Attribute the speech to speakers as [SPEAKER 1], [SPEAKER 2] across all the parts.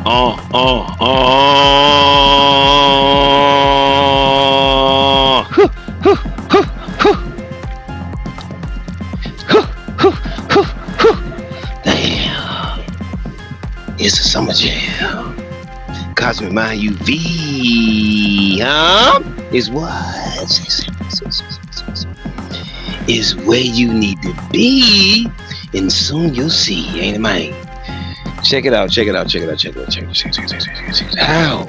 [SPEAKER 1] Oh, oh, oh. Damn. It's a summer jam. Cosmic Mind UV, huh? Is what? Is where you need to be, and soon you'll see, ain't it, man? Check it out, check it out, check it out, check it out, check it out, check it out, check it out, check it out.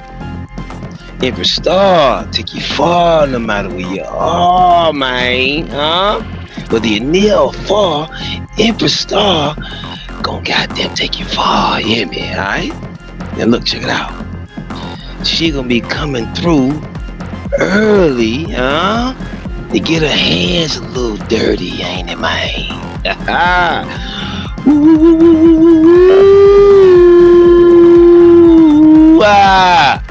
[SPEAKER 1] Empress Star, take you far no matter where you are, man, huh? Whether you're near or far, Empress Star gon' goddamn take you far, yeah, man, alright? Now look, check it out. She gonna be coming through early, huh? To get her hands a little dirty, ain't it, man? Ooh, ah.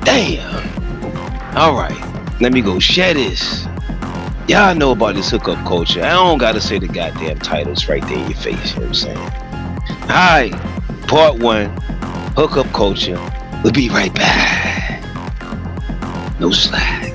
[SPEAKER 1] Damn. All right, let me go share this. Y'all know about this hookup culture. I don't gotta say the goddamn titles right there in your face. You know what I'm saying? All right, part one, hookup culture. We'll be right back. No slack.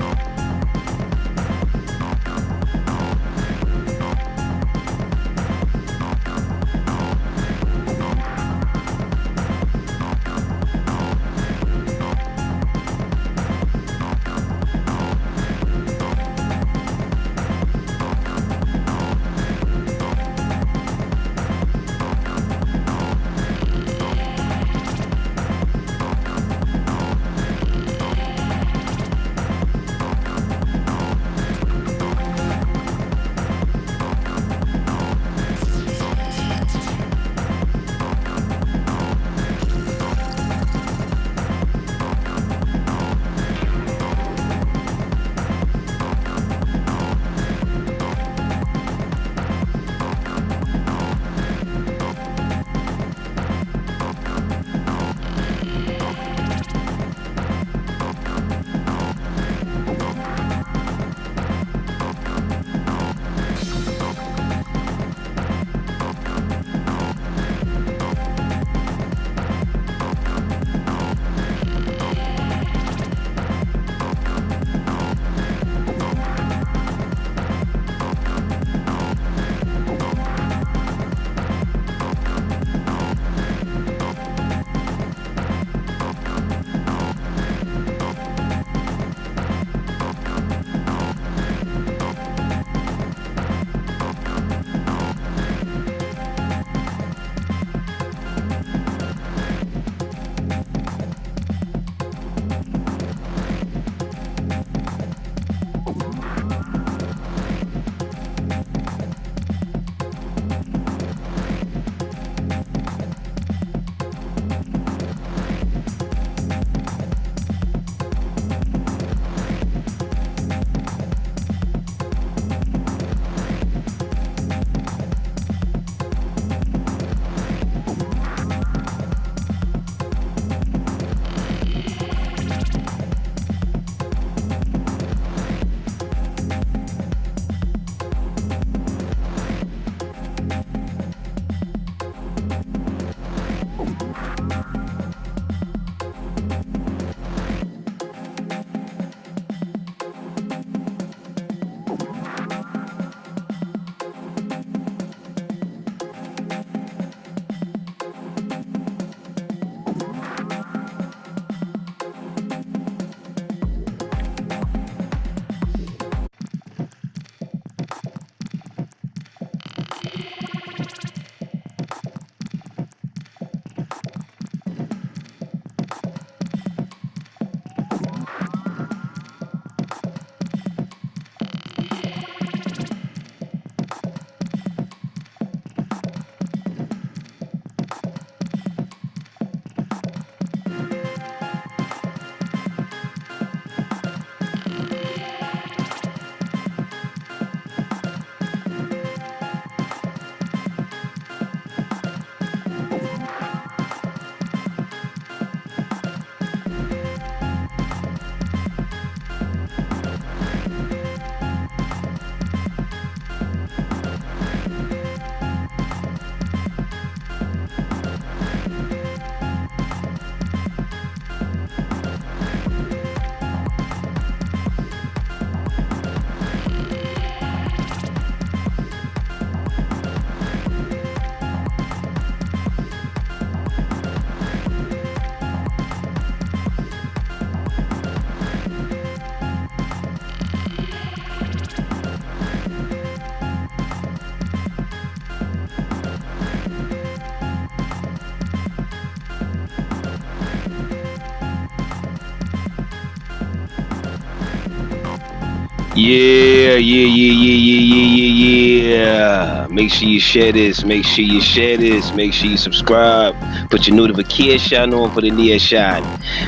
[SPEAKER 1] Yeah, yeah, yeah, yeah, yeah, yeah, yeah, yeah. Make sure you share this. Make sure you share this. Make sure you subscribe. Put your notification on for the near shot.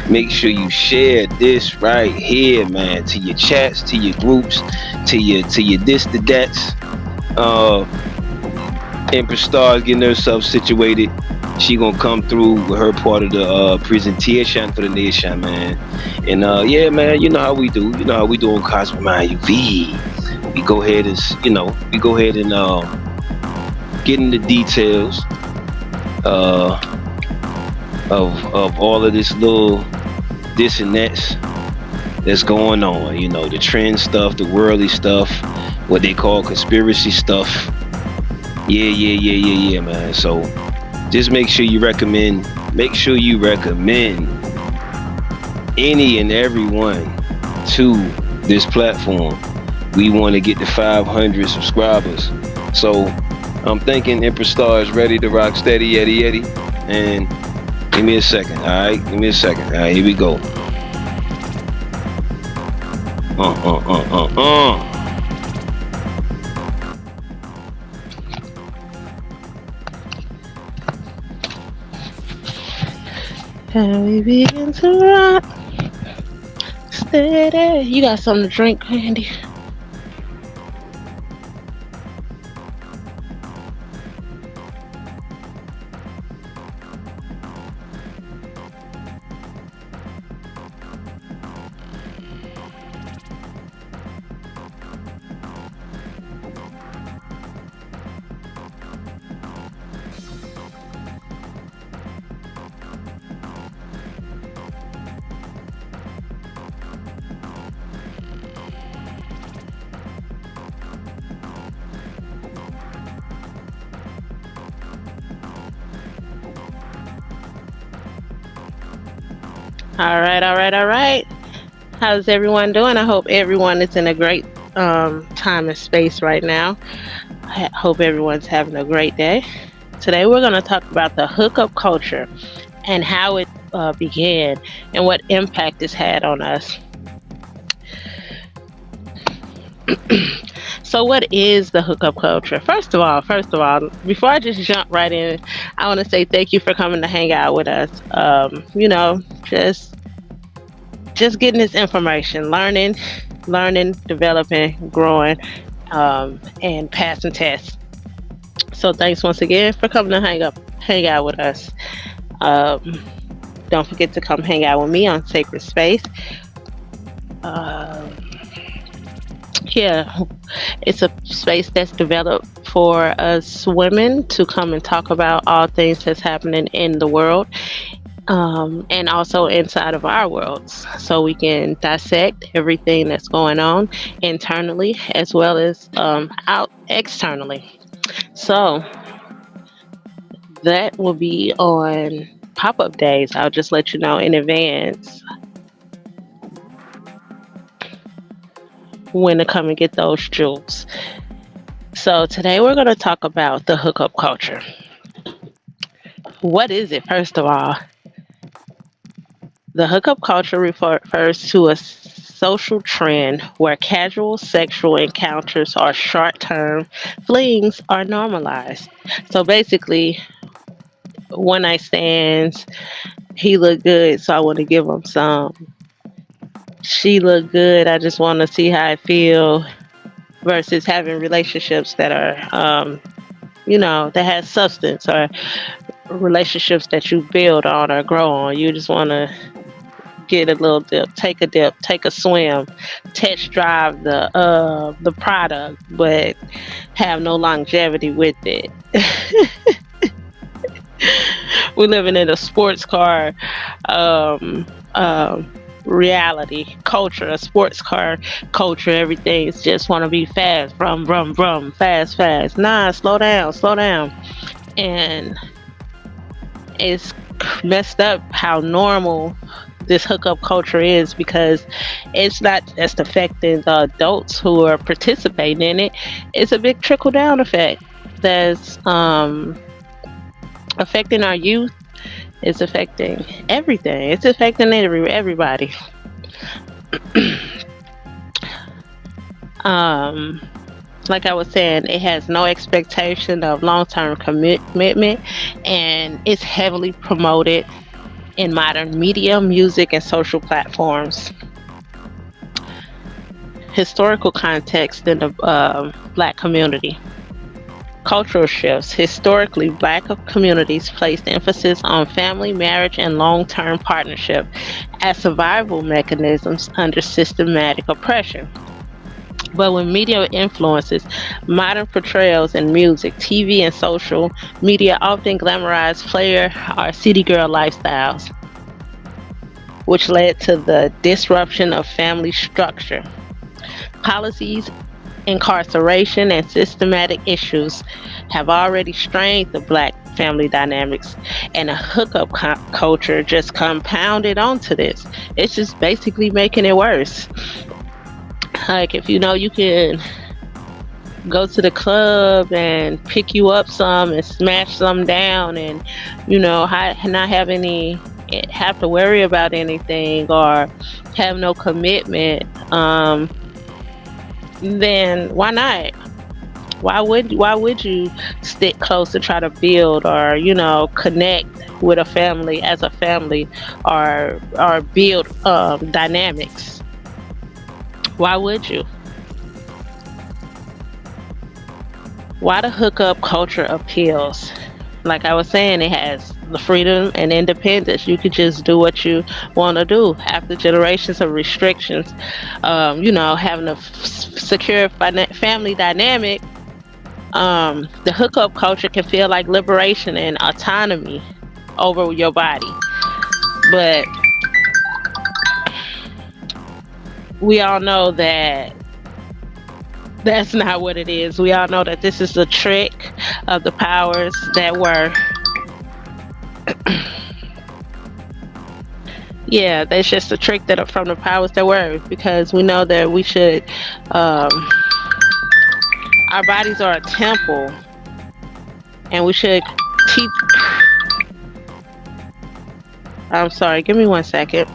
[SPEAKER 1] Make sure you share this right here, man, to your chats, to your groups, to your this, to that's. Uh, Empress Star's getting herself situated. She gonna come through with her part of the presentation for the nation, man. And yeah, man, you know how we do. You know how we do on Cozmik UV. We go ahead and get into the details uh, of all of this little this and that's going on. You know, the trend stuff, the worldly stuff, what they call conspiracy stuff. Yeah, yeah, yeah, yeah, yeah, man. So just make sure you recommend any and everyone to this platform. We want to get to 500 subscribers. So I'm thinking Empress Star is ready to rock steady, Eddie, Eddie. And give me a second, all right? Give me a second. All right, here we go.
[SPEAKER 2] And we begin to rock steady. You got something to drink, Andy? All right, all right, all right. How's everyone doing? I hope everyone is in a great time and space right now. I hope everyone's having a great day. Today we're going to talk about the hookup culture and how it began and what impact it's had on us. So what is the hookup culture? First of all, before I just jump right in, I want to say thank you for coming to hang out with us. Just getting this information, learning, developing, growing, and passing tests. So thanks once again for coming to hang out with us. Don't forget to come hang out with me on Sacred Space. Yeah, it's a space that's developed for us women to come and talk about all things that's happening in the world, and also inside of our worlds, so we can dissect everything that's going on internally as well as out externally. So that will be on pop-up days. I'll just let you know in advance when to come and get those jewels. So today we're going to talk about the hookup culture. What is it, first of all? The hookup culture refers to a social trend where casual sexual encounters or short-term flings are normalized. So basically, one night stands, he looked good, so I want to give him some. She looked good, I just want to see how I feel, versus having relationships that are, that has substance, or relationships that you build on or grow on. You just want to get a little dip, take a swim, test drive the product, but have no longevity with it. We're living in a sports car reality culture, a sports car culture. Everything's just want to be fast, brum, brum, brum, fast, fast. Nah, slow down. And it's messed up how normal this hookup culture is, because it's not just affecting the adults who are participating in it. It's a big trickle down effect that's affecting our youth. It's affecting everything. It's affecting everybody. Um, like I was saying, it has no expectation of long-term commitment, and it's heavily promoted in modern media, music, and social platforms. Historical context in the Black community. Cultural shifts. Historically, Black communities placed emphasis on family, marriage, and long term partnership as survival mechanisms under systematic oppression. But when media influences, modern portrayals in music, TV, and social media often glamorize player or city girl lifestyles, which led to the disruption of family structure. Policies, incarceration, and systematic issues have already strained the Black family dynamics, and a hookup culture just compounded onto this. It's just basically making it worse. Like, if you know you can go to the club and pick you up some and smash some down, and not have to worry about anything or have no commitment, then why not? Why would you stick close to try to build, or connect with a family as a family, or build dynamics? Why would you? Why the hookup culture appeals? Like I was saying, it has the freedom and independence. You could just do what you want to do after generations of restrictions. Having a secure family dynamic, the hookup culture can feel like liberation and autonomy over your body. But we all know that that's not what it is. We all know that this is a trick of the powers that were. Yeah, that's just a trick that from the powers that were, because we know that we should. Our bodies are a temple, and we should keep. I'm sorry. Give me 1 second.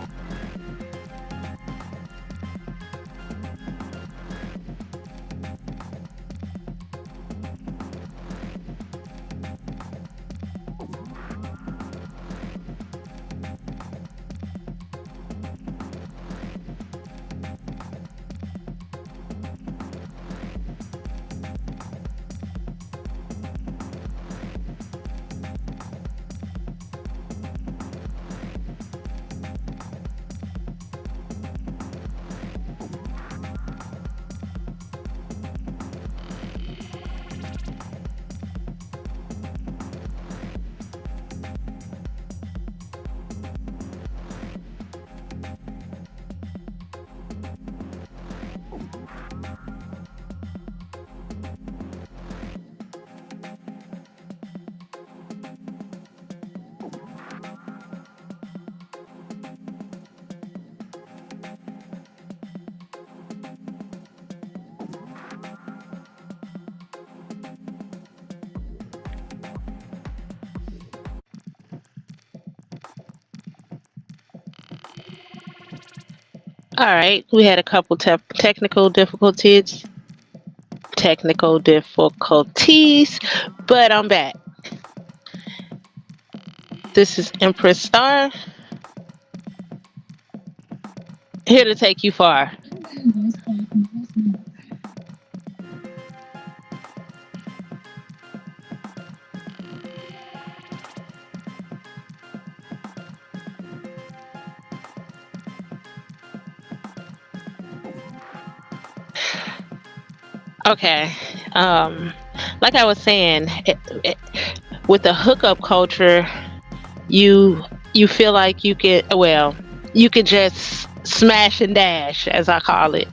[SPEAKER 2] All right, we had a couple technical difficulties, but I'm back. This is Empress Star, here to take you far. Okay. Um, like I was saying, with the hookup culture, you you feel like you can just smash and dash, as I call it,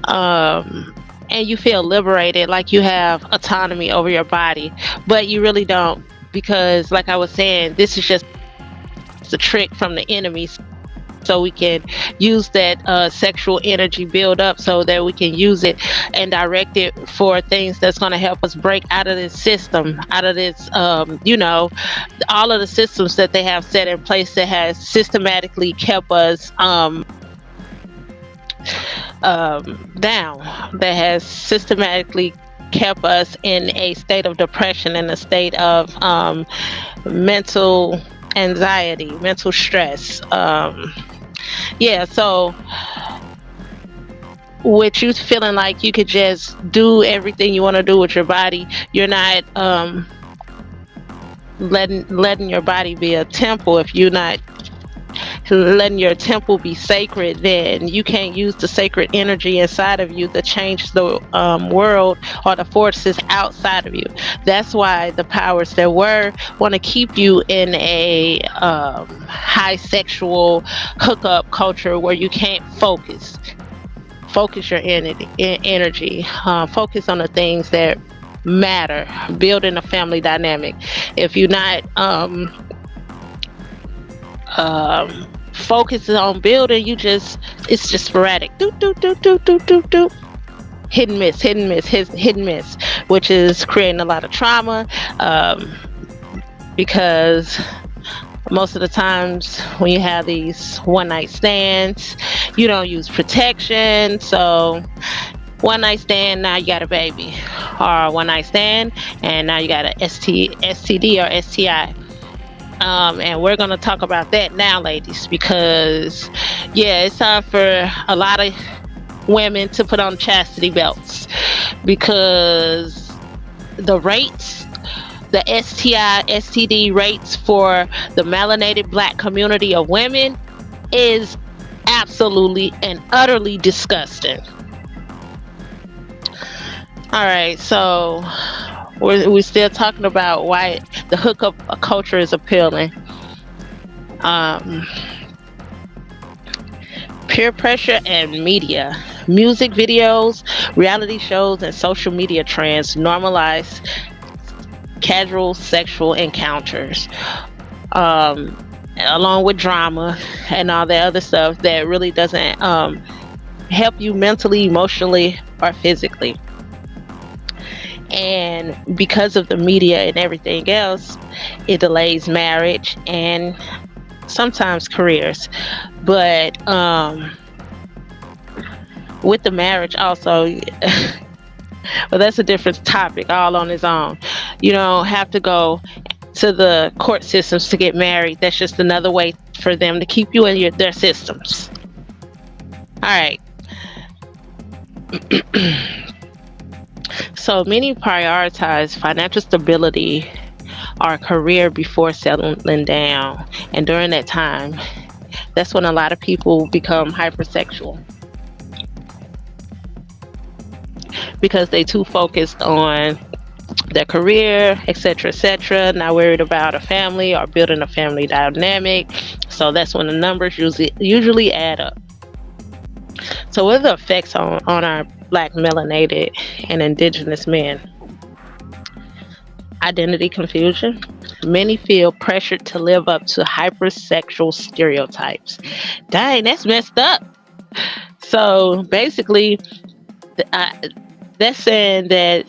[SPEAKER 2] and you feel liberated, like you have autonomy over your body, but you really don't, because, like I was saying, this is just a trick from the enemy, so we can use that sexual energy build up, so that we can use it and direct it for things that's going to help us break out of this system, out of this, all of the systems that they have set in place that has systematically kept us down, that has systematically kept us in a state of depression, in a state of mental anxiety, mental stress. Yeah, so with you feeling like you could just do everything you want to do with your body, you're not letting your body be a temple. If you're not letting your temple be sacred, then you can't use the sacred energy inside of you to change the world or the forces outside of you. That's why the powers that were want to keep you in a high sexual hookup culture where you can't focus your energy, focus on the things that matter, building a family dynamic. If you're not focuses on building, it's just sporadic. Do do do do do do do. Hit and miss, hit and miss, hit and miss, which is creating a lot of trauma. Because most of the times when you have these one night stands, you don't use protection. So one night stand, now you got a baby, or one night stand and now you got a STD or STI. And we're going to talk about that now, ladies, because yeah, it's time for a lot of women to put on chastity belts, because the rates, the STI STD rates for the melanated black community of women is absolutely and utterly disgusting. All right, so we're still talking about why the hookup culture is appealing. Peer pressure and media, music videos, reality shows, and social media trends normalize casual sexual encounters, along with drama and all that other stuff that really doesn't help you mentally, emotionally, or physically. And because of the media and everything else, it delays marriage and sometimes careers. But with the marriage also, well, that's a different topic all on its own. You don't have to go to the court systems to get married. That's just another way for them to keep you in their systems. All right. So many prioritize financial stability or career before settling down. And during that time, that's when a lot of people become hypersexual, because they too focused on their career, etc., etc., not worried about a family or building a family dynamic. So that's when the numbers usually add up. So what are the effects on our black melanated and indigenous men? Identity confusion. Many feel pressured to live up to hypersexual stereotypes. Dang, that's messed up. So basically, that's saying that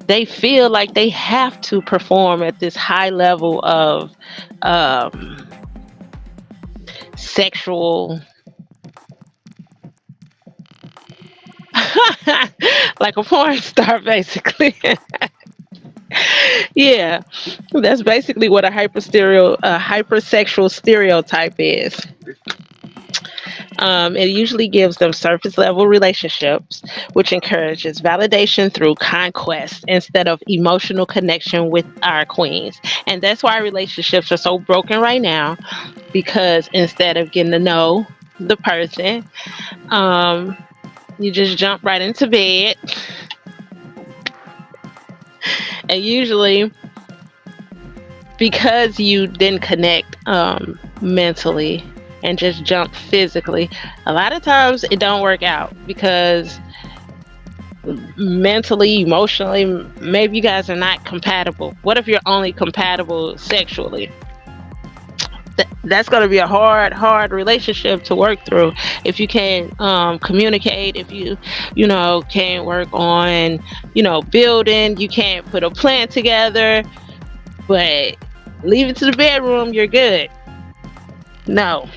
[SPEAKER 2] they feel like they have to perform at this high level of sexual, like a porn star, basically. Yeah, that's basically what a hypersexual stereotype is. It usually gives them surface level relationships, which encourages validation through conquest instead of emotional connection with our queens. And that's why relationships are so broken right now, because instead of getting to know the person, you just jump right into bed. And usually, because you didn't connect mentally and just jump physically, a lot of times it don't work out, because mentally, emotionally, maybe you guys are not compatible. What if you're only compatible sexually? That's going to be a hard relationship to work through if you can't communicate, if you can't work on building, you can't put a plan together, but leave it to the bedroom, you're good. No,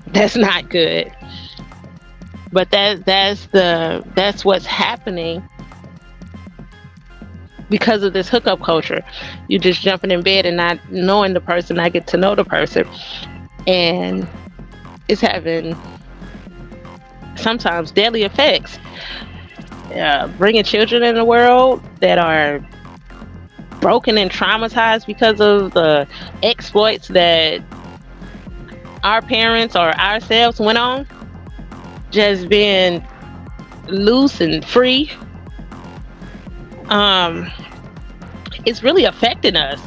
[SPEAKER 2] that's not good. But that's what's happening because of this hookup culture. You just jumping in bed and not knowing the person, not get to know the person, and it's having sometimes deadly effects. Bringing children in the world that are broken and traumatized because of the exploits that our parents or ourselves went on, just being loose and free. It's really affecting us.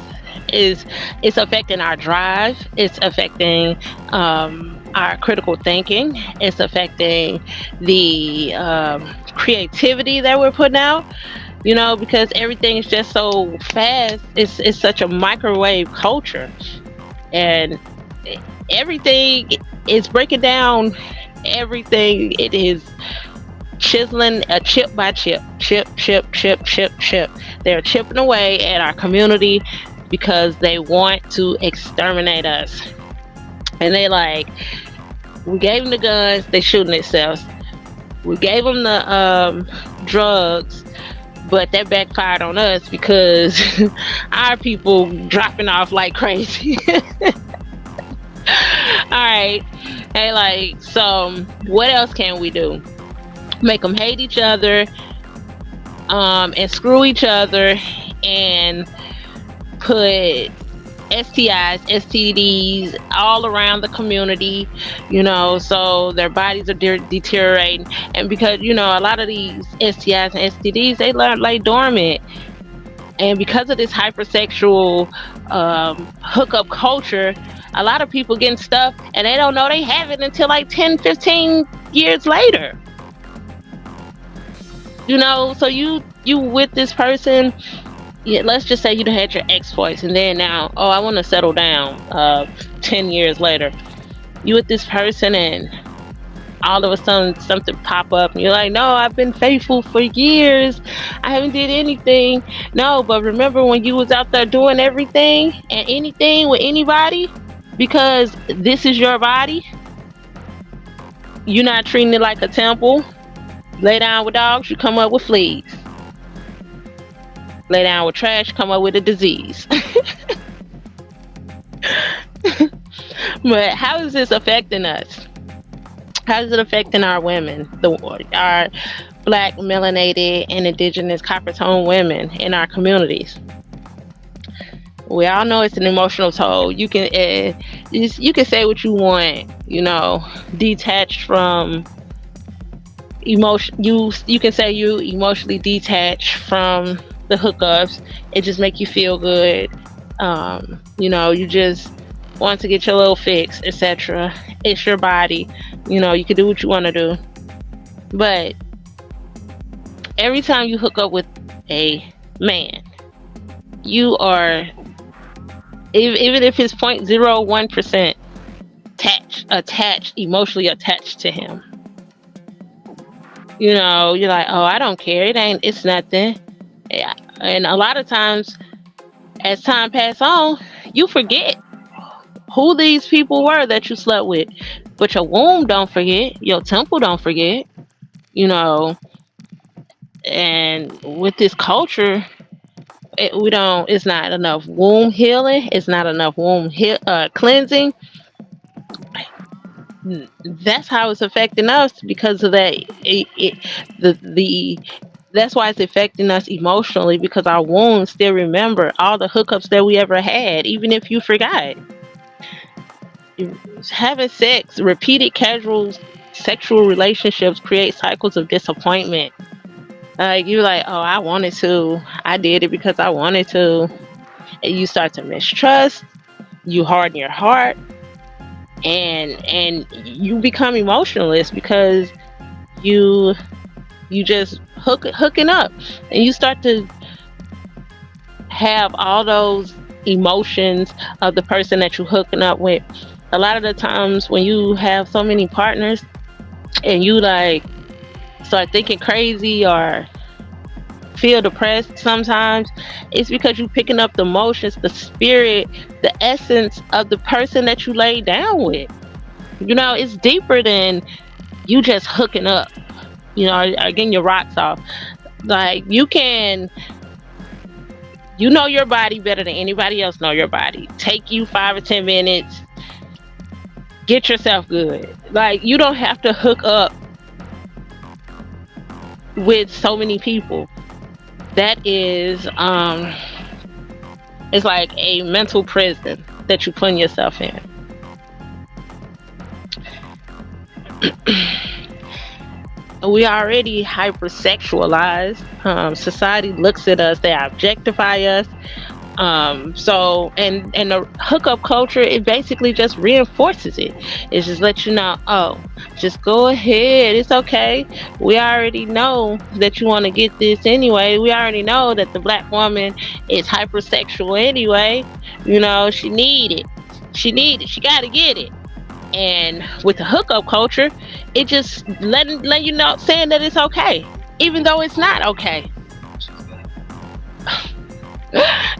[SPEAKER 2] It's affecting our drive. It's affecting our critical thinking. It's affecting the creativity that we're putting out. Because everything is just so fast. It's such a microwave culture, and everything is breaking down. Everything it is chiseling a chip by chip, chip. They're chipping away at our community because they want to exterminate us. And they like, we gave them the guns, they shooting themselves. We gave them the drugs, but that backfired on us because our people dropping off like crazy. All right. Hey, like, so what else can we do? Make them hate each other, and screw each other, and put STIs, STDs all around the community, so their bodies are deteriorating. And because, a lot of these STIs and STDs, they lay dormant. And because of this hypersexual hookup culture, a lot of people getting stuff and they don't know they have it until like 10, 15 years later. So you with this person, let's just say you had your exploits, and then now, I want to settle down 10 years later. You with this person, and all of a sudden something pop up, and you're like, no, I've been faithful for years. I haven't did anything. No, but remember when you was out there doing everything and anything with anybody? Because this is your body. You're not treating it like a temple. Lay down with dogs, you come up with fleas. Lay down with trash, come up with a disease. But how is this affecting us? How is it affecting our women, our Black, melanated, and indigenous copper tone women in our communities? We all know it's an emotional toll. You can say what you want, detached from emotion. You can say you emotionally detached from the hookups. It just make you feel good. You just want to get your little fix, etc. It's your body. You can do what you want to do. But every time you hook up with a man, you are, even if it's 0.01% emotionally attached to him. You're like, oh, I don't care. It's nothing. Yeah. And a lot of times, as time passes on, you forget who these people were that you slept with. But your womb don't forget. Your temple don't forget. And with this culture, it's not enough womb healing. It's not enough womb cleansing. That's how it's affecting us because of that. That's why it's affecting us emotionally, because our wounds still remember all the hookups that we ever had, even if you forgot. Having sex, repeated casual sexual relationships create cycles of disappointment. Like, you're like, oh, I wanted to. I did it because I wanted to. And you start to mistrust. You harden your heart. And you become emotionless because you just hooking up, and you start to have all those emotions of the person that you're hooking up with. A lot of the times when you have so many partners and you like start thinking crazy or feel depressed sometimes, it's because you're picking up the emotions, the spirit, the essence of the person that you laid down with. It's deeper than you just hooking up, are getting your rocks off. Like, you know your body better than anybody else know your body. Take you 5 or 10 minutes, get yourself good. Like, you don't have to hook up with so many people. That is it's like a mental prison that you put yourself in. We already hypersexualized. Society looks at us, they objectify us. And the hookup culture, it basically just reinforces it. It just lets you know, oh, just go ahead, it's okay. We already know that you want to get this anyway. We already know that the black woman is hypersexual anyway. She need it. She gotta get it. And with the hookup culture, it just letting you know, saying that it's okay, even though it's not okay.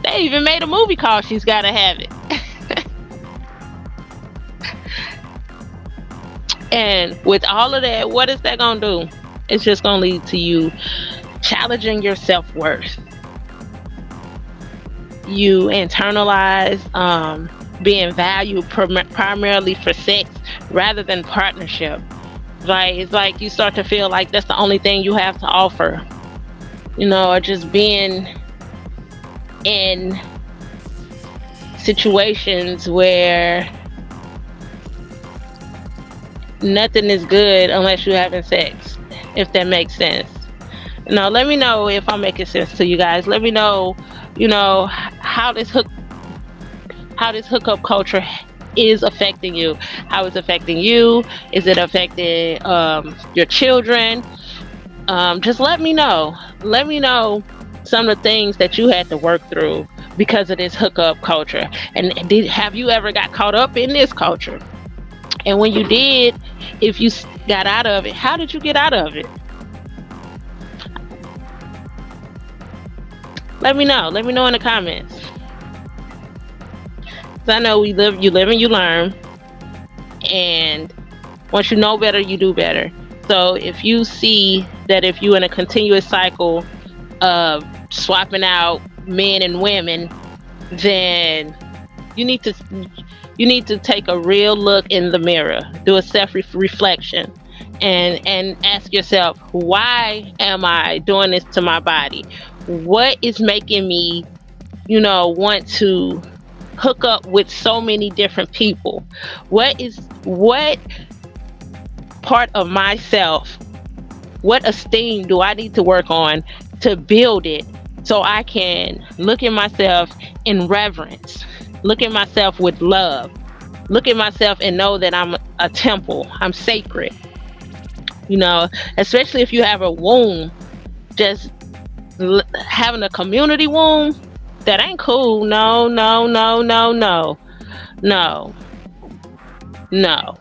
[SPEAKER 2] They even made a movie called She's Gotta Have It. And with all of that, what is that gonna do? It's just gonna lead to you challenging your self-worth. You internalize being valued primarily for sex rather than partnership. Like, it's like you start to feel like that's the only thing you have to offer. Or just being in situations where nothing is good unless you're having sex, if that makes sense. Let me know if I'm making sense to you guys. Let me know, how this hookup culture is affecting you. How it's affecting you. Is it affecting your children? Just let me know. Let me know some of the things that you had to work through because of this hookup culture. And have you ever got caught up in this culture? And when you did, if you got out of it, how did you get out of it? Let me know. Let me know in the comments. So I know you live and you learn. And once you know better, you do better. So if you see that if you're in a continuous cycle of swapping out men and women, then you need to take a real look in the mirror, do a self-reflection, and ask yourself, why am I doing this to my body? What is making me, want to hook up with so many different people? What part of myself, what esteem do I need to work on to build it so I can look at myself in reverence, look at myself with love, look at myself and know that I'm a temple, I'm sacred. Especially if you have a womb, just having a community womb, that ain't cool. No, no, no, no, no, no, no.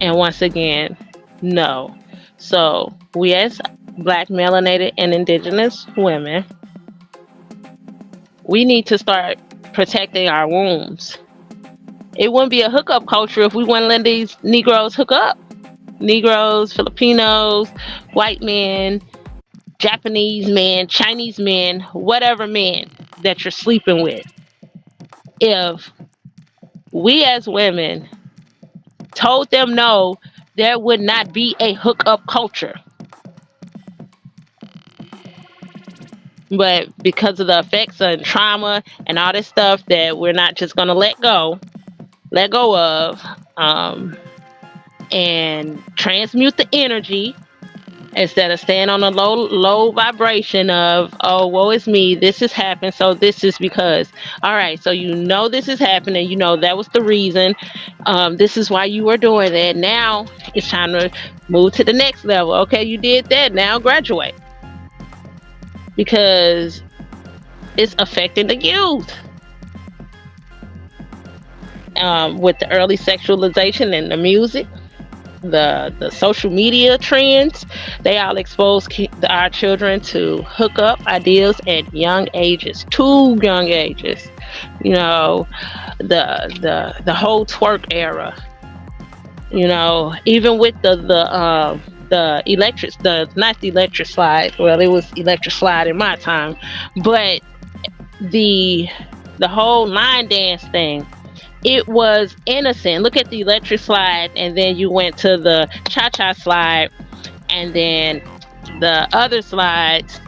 [SPEAKER 2] And once again, no. So we as Black, melanated, and indigenous women, we need to start protecting our wombs. It wouldn't be a hookup culture if we wouldn't let these Negroes hook up. Negroes, Filipinos, white men, Japanese men, Chinese men, whatever men that you're sleeping with. If we as women told them no, there would not be a hookup culture. But because of the effects and trauma and all this stuff that we're not just going to let go of, and transmute the energy instead of staying on a low vibration of, oh, woe is me, this has happened, so this is because. All right, so this is happening, that was the reason, this is why you were doing that. Now it's time to move to the next level. Okay, you did that, now graduate, because it's affecting the youth. With the early sexualization and the music, the social media trends, they all expose our children to hookup ideals at young ages, too young ages. The whole twerk era, Even with the electric, the not the electric slide. Well, it was electric slide in my time, but the the whole line dance thing, it was innocent. Look at the electric slide, and then you went to the cha cha slide, and then the other slides,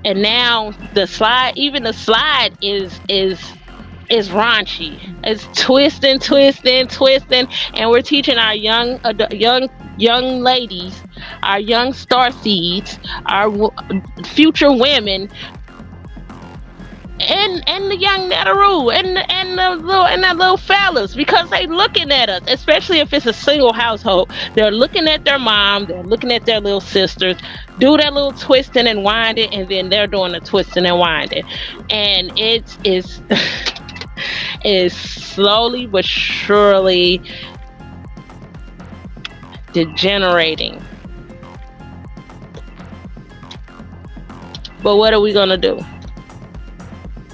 [SPEAKER 2] and now even the slide is raunchy. It's twisting, twisting, twisting, and we're teaching our young ladies, our young star seeds, our future women, and the young Nataroo and the little fellas, because they looking at us, especially if it's a single household. They're looking at their mom, they're looking at their little sisters do that little twisting and winding, and then they're doing the twisting and winding, and it is is slowly but surely degenerating. But what are we gonna do?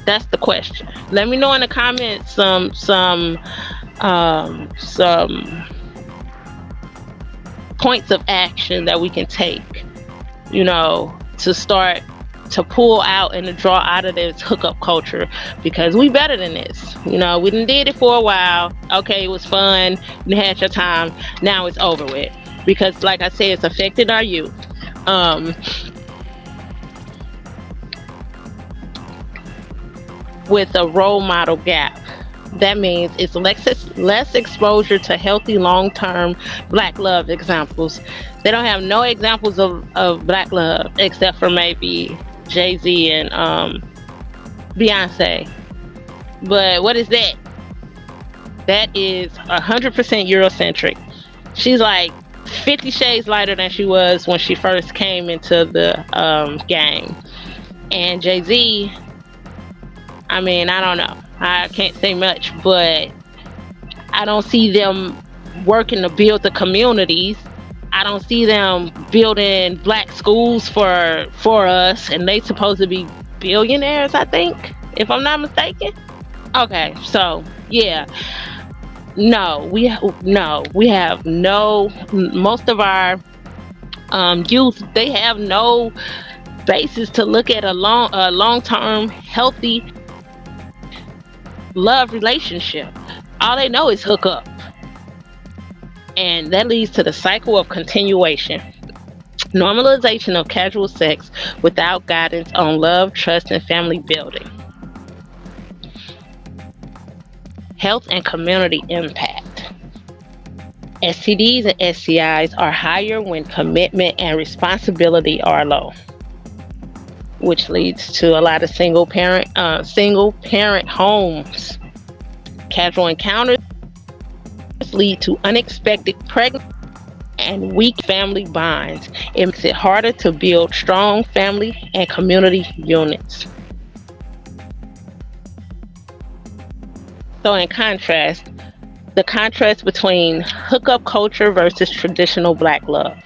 [SPEAKER 2] That's the question. Let me know in the comments some points of action that we can take, to start to pull out and to draw out of this hookup culture, because we better than this. We done did it for a while. Okay, it was fun. You had your time. Now it's over with, because like I said, it's affected our youth. With a role model gap. That means it's less exposure to healthy long-term black love examples. They don't have no examples of black love except for maybe Jay-Z and Beyonce. But what is that? That is 100% Eurocentric. She's like 50 shades lighter than she was when she first came into the game. And Jay-Z, I mean, I don't know. I can't say much, but I don't see them working to build the communities. I don't see them building black schools for us, and they supposed to be billionaires, I think, if I'm not mistaken. Okay, so yeah, we have no. Most of our youth, they have no basis to look at a long-term healthy love relationship. All they know is hook up, and that leads to the cycle of continuation, normalization of casual sex without guidance on love, trust, and family building. Health and community impact. STDs and STIs are higher when commitment and responsibility are low, which leads to a lot of single parent homes. Casual encounters lead to unexpected pregnancy and weak family bonds. It makes it harder to build strong family and community units. So in contrast, the contrast between hookup culture versus traditional black love.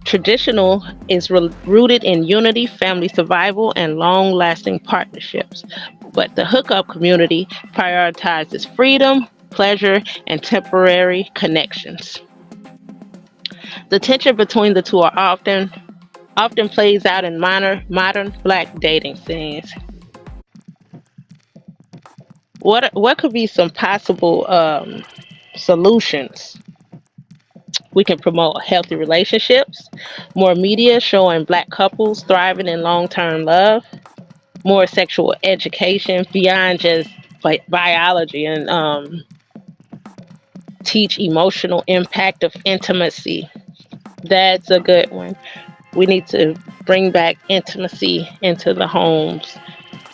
[SPEAKER 2] Traditional is rooted in unity, family survival, and long-lasting partnerships. But the hookup community prioritizes freedom, pleasure, and temporary connections. The tension between the two are often plays out in modern black dating scenes. What could be some possible solutions? We can promote healthy relationships, more media showing black couples thriving in long-term love, more sexual education beyond just biology, and teach emotional impact of intimacy. That's a good one. We need to bring back intimacy into the homes,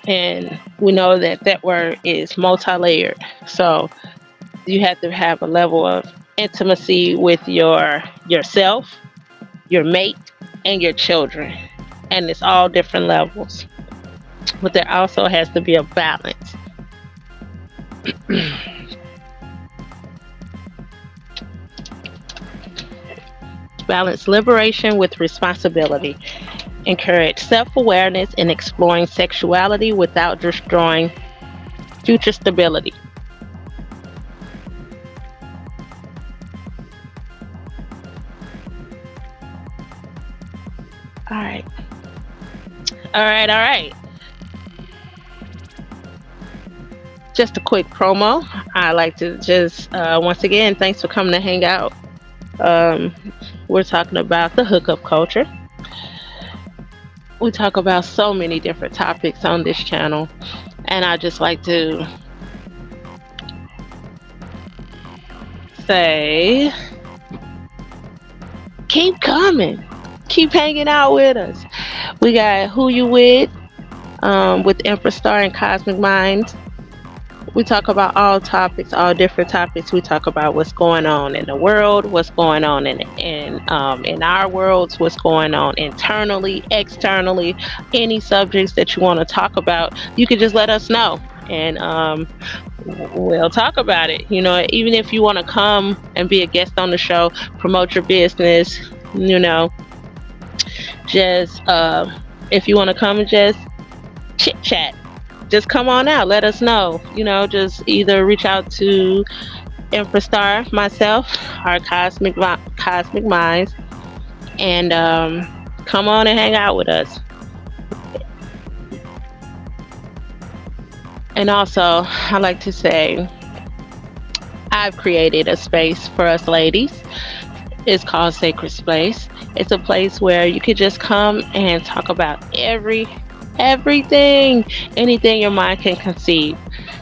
[SPEAKER 2] and we know that word is multi-layered. So you have to have a level of intimacy with yourself, your mate, and your children, and it's all different levels. But there also has to be a balance. Balance liberation with responsibility. Encourage self-awareness in exploring sexuality without destroying future stability. All right. All right. All right. Just a quick promo. I like to just once again, thanks for coming to hang out. Um, we're talking about the hookup culture. We talk about so many different topics on this channel, and I just like to say, keep coming, keep hanging out with us. We got Who You with Empress and Cosmic Minds. We talk about all topics, all different topics. We talk about what's going on in the world, what's going on in our worlds, what's going on internally, externally. Any subjects that you want to talk about, you can just let us know, and we'll talk about it. You know, even if you want to come and be a guest on the show, promote your business. You know, just if you want to come and just chit chat, just come on out, let us know. You know, just either reach out to Empress Star, myself, our Cosmic Minds, and come on and hang out with us. And also, I like to say, I've created a space for us ladies. It's called Sacred Space. It's a place where you could just come and talk about everything, anything your mind can conceive.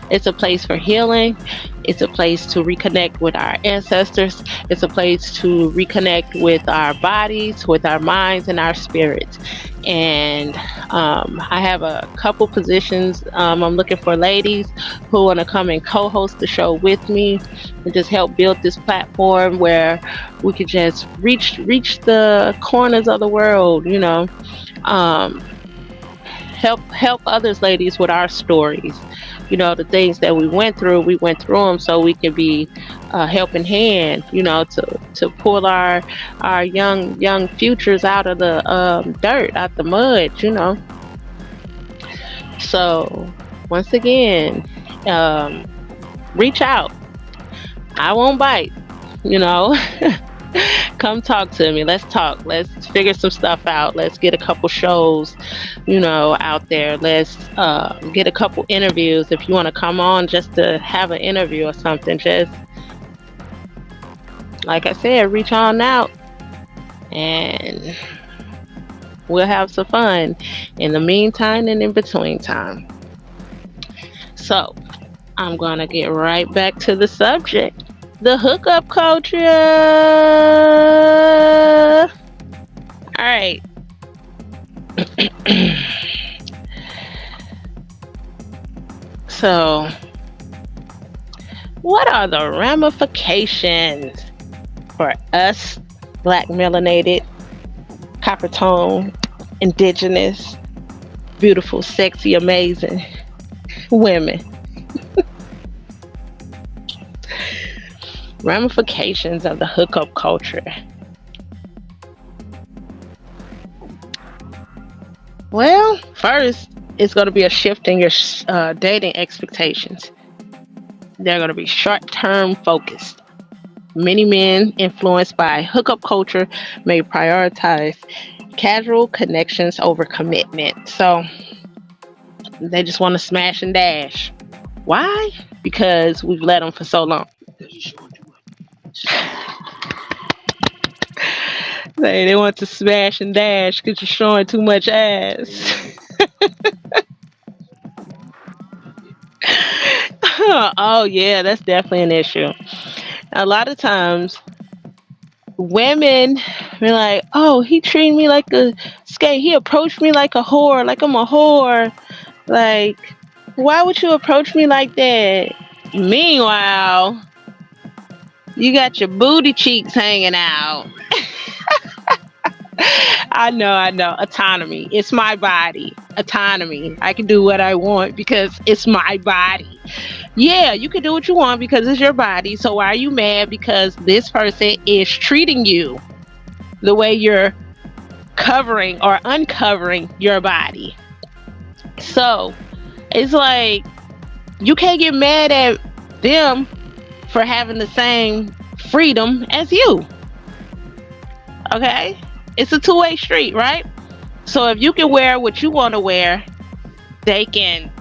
[SPEAKER 2] It's a place for healing. It's a place to reconnect with our ancestors. It's a place to reconnect with our bodies, with our minds, and our spirits. And I have a couple positions. I'm looking for ladies who want to come and co-host the show with me and just help build this platform where we could just reach the corners of the world. You know, help others ladies with our stories. You know, the things that we went through them so we can be a helping hand, you know, to pull our young futures out of the dirt, out the mud, you know. So once again, reach out. I won't bite, you know. Come talk to me. Let's talk. Let's figure some stuff out. Let's get a couple shows, you know, out there. Let's get a couple interviews. If you want to come on just to have an interview or something, just like I said, reach on out and we'll have some fun in the meantime and in between time. So I'm gonna get right back to the subject. The hookup culture. All right. So, what are the ramifications for us black melanated, copper tone, indigenous, beautiful, sexy, amazing women? Ramifications of the hookup culture. Well, first, it's going to be a shift in your dating expectations. They're going to be short-term focused. Many men influenced by hookup culture may prioritize casual connections over commitment. So they just want to smash and dash. Why? Because we've let them for so long. They want to smash and dash because you're showing too much ass. Oh yeah, that's definitely an issue. A lot of times women be like, oh, he treated me like a skate, he approached me like a whore, like I'm a whore. Like, why would you approach me like that? Meanwhile, you got your booty cheeks hanging out. I know. Autonomy. It's my body. Autonomy. I can do what I want because it's my body. Yeah, you can do what you want because it's your body. So why are you mad because this person is treating you the way you're covering or uncovering your body? So it's like you can't get mad at them for having the same freedom as you. Okay? It's a two-way street, right? So if you can wear what you want to wear, they can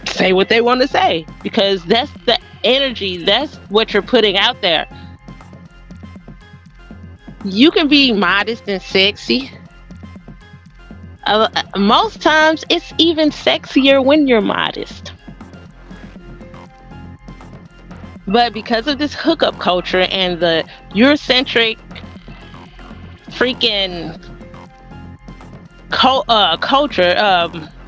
[SPEAKER 2] say what they want to say, because that's the energy, that's what you're putting out there. You can be modest and sexy. Most times it's even sexier when you're modest. But because of this hookup culture and the Eurocentric freaking culture,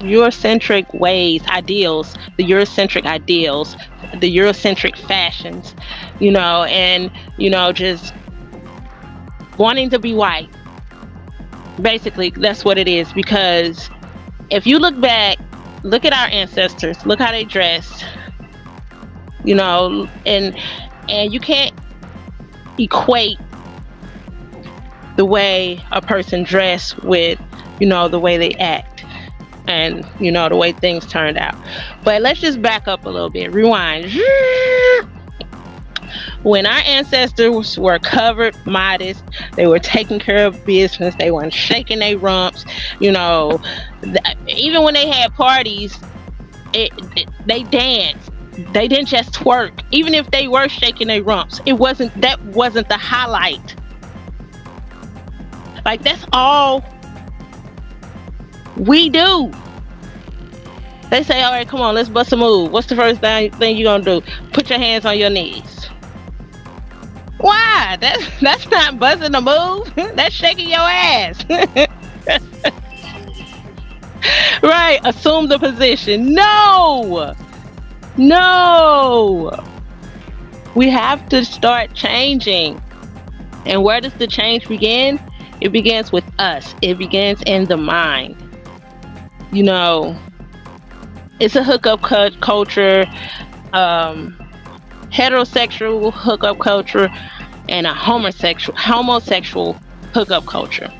[SPEAKER 2] Eurocentric ways, ideals, the Eurocentric ideals, the Eurocentric fashions, and, just wanting to be white. Basically, that's what it is. Because if you look back, look at our ancestors, look how they dressed, and you can't equate the way a person dressed with, the way they act and, the way things turned out. But let's just back up a little bit, rewind. When our ancestors were covered, modest, they were taking care of business, they weren't shaking their rumps, even when they had parties, they danced. They didn't just twerk. Even if they were shaking their rumps, that wasn't the highlight. Like, that's all we do. They say, all right, come on, let's bust a move. What's the first thing you gonna do? Put your hands on your knees. Why? That's not busting a move. That's shaking your ass. Right, assume the position. No. We have to start changing. And where does the change begin? It begins with us. It begins in the mind. It's a hookup culture, heterosexual hookup culture, and a homosexual hookup culture.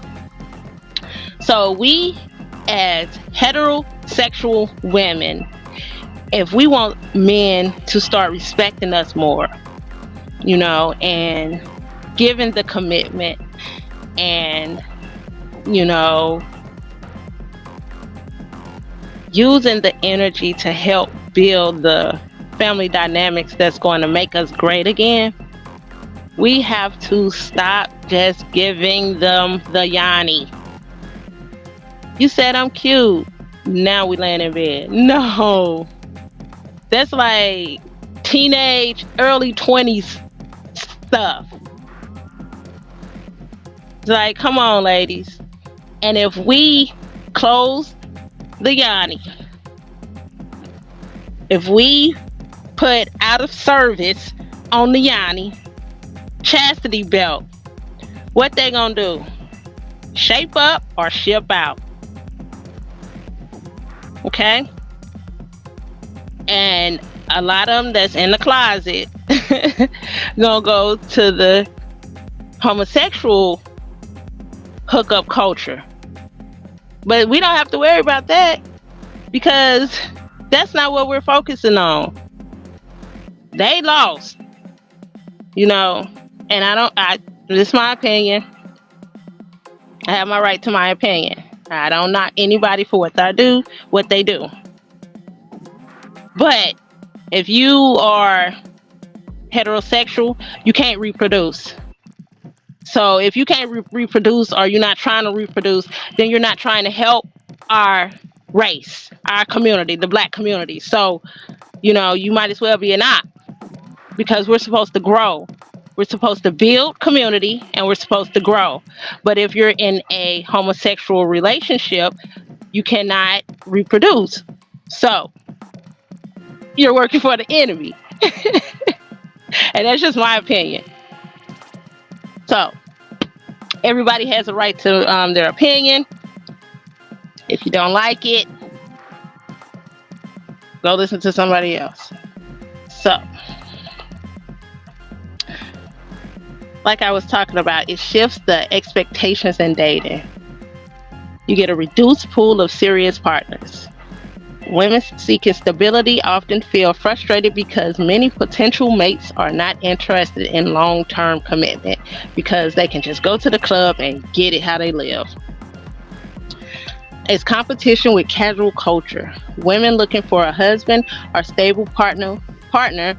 [SPEAKER 2] So we, as heterosexual women, if we want men to start respecting us more, and giving the commitment, and using the energy to help build the family dynamics that's going to make us great again, we have to stop just giving them the yanni. You said I'm cute, now we laying in bed. No, that's like teenage, early 20s stuff. It's like, come on, ladies. And if we close the yanni, if we put out of service on the yanni, chastity belt, what they gonna do? Shape up or ship out? Okay? And a lot of them that's in the closet gonna go to the homosexual hookup culture. But we don't have to worry about that, because that's not what we're focusing on. They lost, and this is my opinion. I have my right to my opinion. I don't knock anybody for what they do. But if you are heterosexual, you can't reproduce. So if you can't reproduce, or you're not trying to reproduce, then you're not trying to help our race, our community, the Black community. So, you might as well be an op, because we're supposed to grow. We're supposed to build community, and we're supposed to grow. But if you're in a homosexual relationship, you cannot reproduce. So you're working for the enemy. And that's just my opinion. So everybody has a right to their opinion. If you don't like it, go listen to somebody else. So, like I was talking about, it shifts the expectations in dating. You get a reduced pool of serious partners. Women seeking stability often feel frustrated because many potential mates are not interested in long-term commitment, because they can just go to the club and get it how they live. It's competition with casual culture. Women looking for a husband or stable partner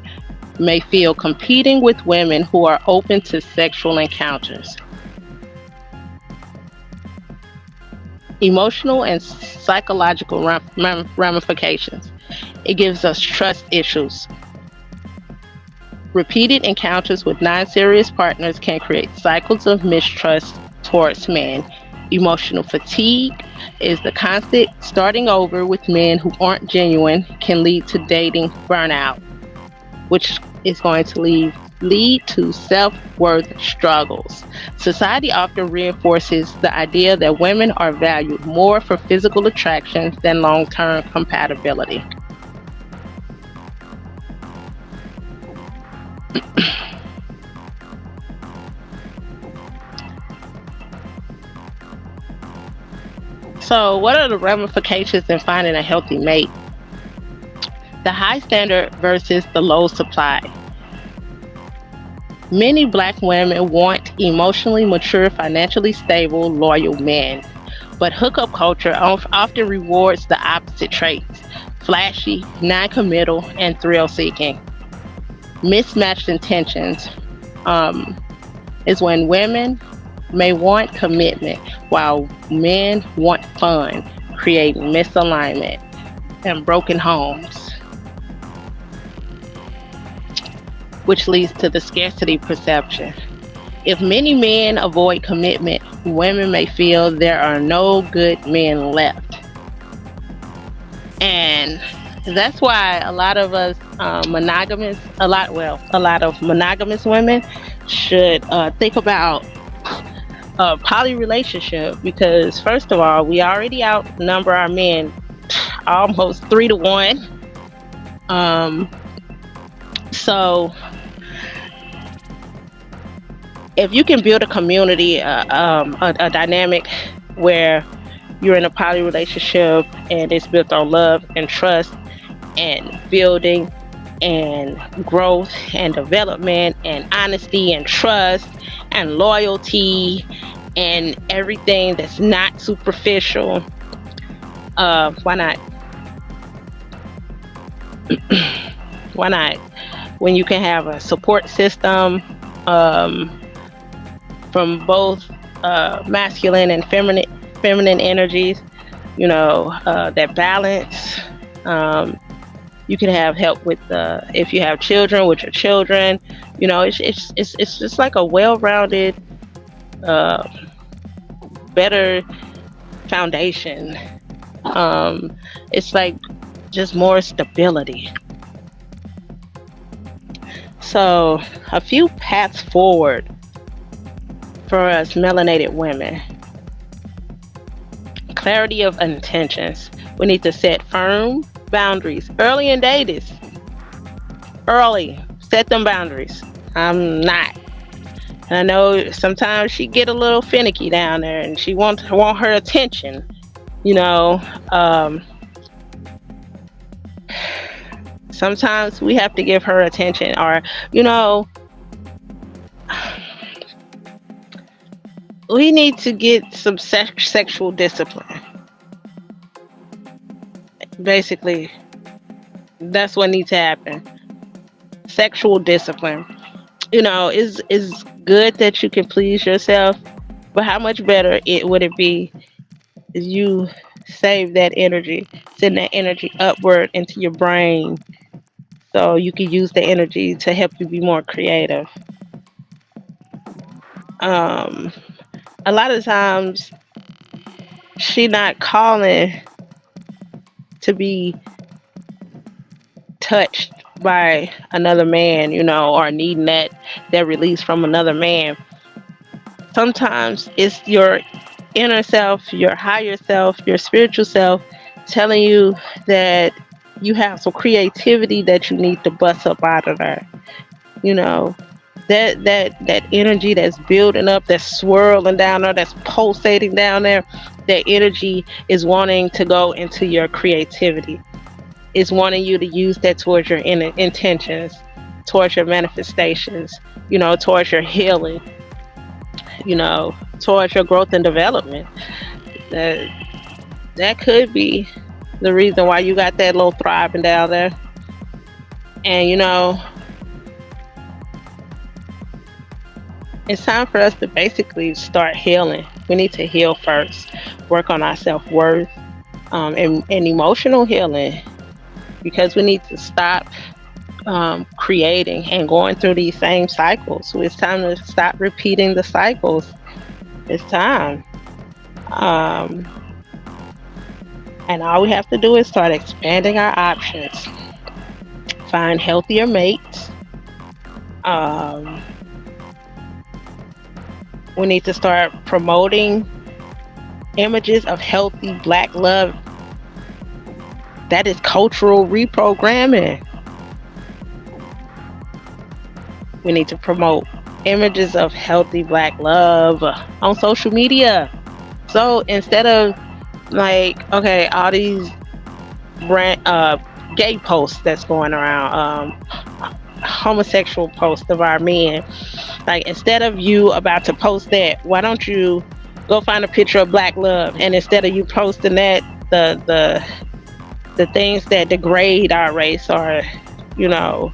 [SPEAKER 2] may feel competing with women who are open to sexual encounters. Emotional and psychological ramifications. It gives us trust issues. Repeated encounters with non serious partners can create cycles of mistrust towards men. Emotional fatigue is the constant starting over with men who aren't genuine, can lead to dating burnout, which is going to lead to self worth struggles. Society often reinforces the idea that women are valued more for physical attraction than long term compatibility. So, what are the ramifications in finding a healthy mate? The high standard versus the low supply. Many black women want emotionally mature, financially stable, loyal men. But hookup culture often rewards the opposite traits: flashy, non committal, and thrill seeking. Mismatched intentions um, is when women may want commitment while men want fun, creating misalignment and broken homes, which leads to the scarcity perception. If many men avoid commitment, women may feel there are no good men left. And that's why a lot of us a lot of monogamous women should think about a poly relationship because, first of all, we already outnumber our men almost 3 to 1. Um, so if you can build a community, a dynamic where you're in a poly relationship and it's built on love and trust and building and growth and development and honesty and trust and loyalty and everything that's not superficial, why not? Why not? When you can have a support system um, from both masculine and feminine energies, that balance. You can have help with if you have children with your children. It's just like a well-rounded, uh, better foundation. It's like just more stability. So, a few paths forward for us melanated women. Clarity of intentions. We need to set firm boundaries early in dating. Early, set them boundaries. I'm not. I know sometimes she get a little finicky down there, and she want her attention. You know, sometimes we have to give her attention, or we need to get some sexual discipline. Basically, that's what needs to happen. Sexual discipline. Is good that you can please yourself, but how much better would it be if you save that energy, send that energy upward into your brain, so you can use the energy to help you be more creative. Um, a lot of times, she not calling to be touched by another man, or needing that release from another man. Sometimes it's your inner self, your higher self, your spiritual self telling you that you have some creativity that you need to bust up out of there. You know, that energy that's building up, that's swirling down there, that's pulsating down there, that energy is wanting to go into your creativity. Is wanting you to use that towards your intentions, towards your manifestations, towards your healing, towards your growth and development. Uh, That could be the reason why you got that little throbbing down there. And it's time for us to basically start healing. We need to heal first, work on our self worth, and emotional healing, because we need to stop creating and going through these same cycles. So it's time to stop repeating the cycles. It's time. Um, and all we have to do is start expanding our options, find healthier mates. Um, we need to start promoting images of healthy black love. That is cultural reprogramming. We need to promote images of healthy black love on social media. So instead of like, okay, all these gay posts that's going around, homosexual posts of our men, like instead of you about to post that, why don't you go find a picture of black love, and instead of you posting that, the things that degrade our race, or you know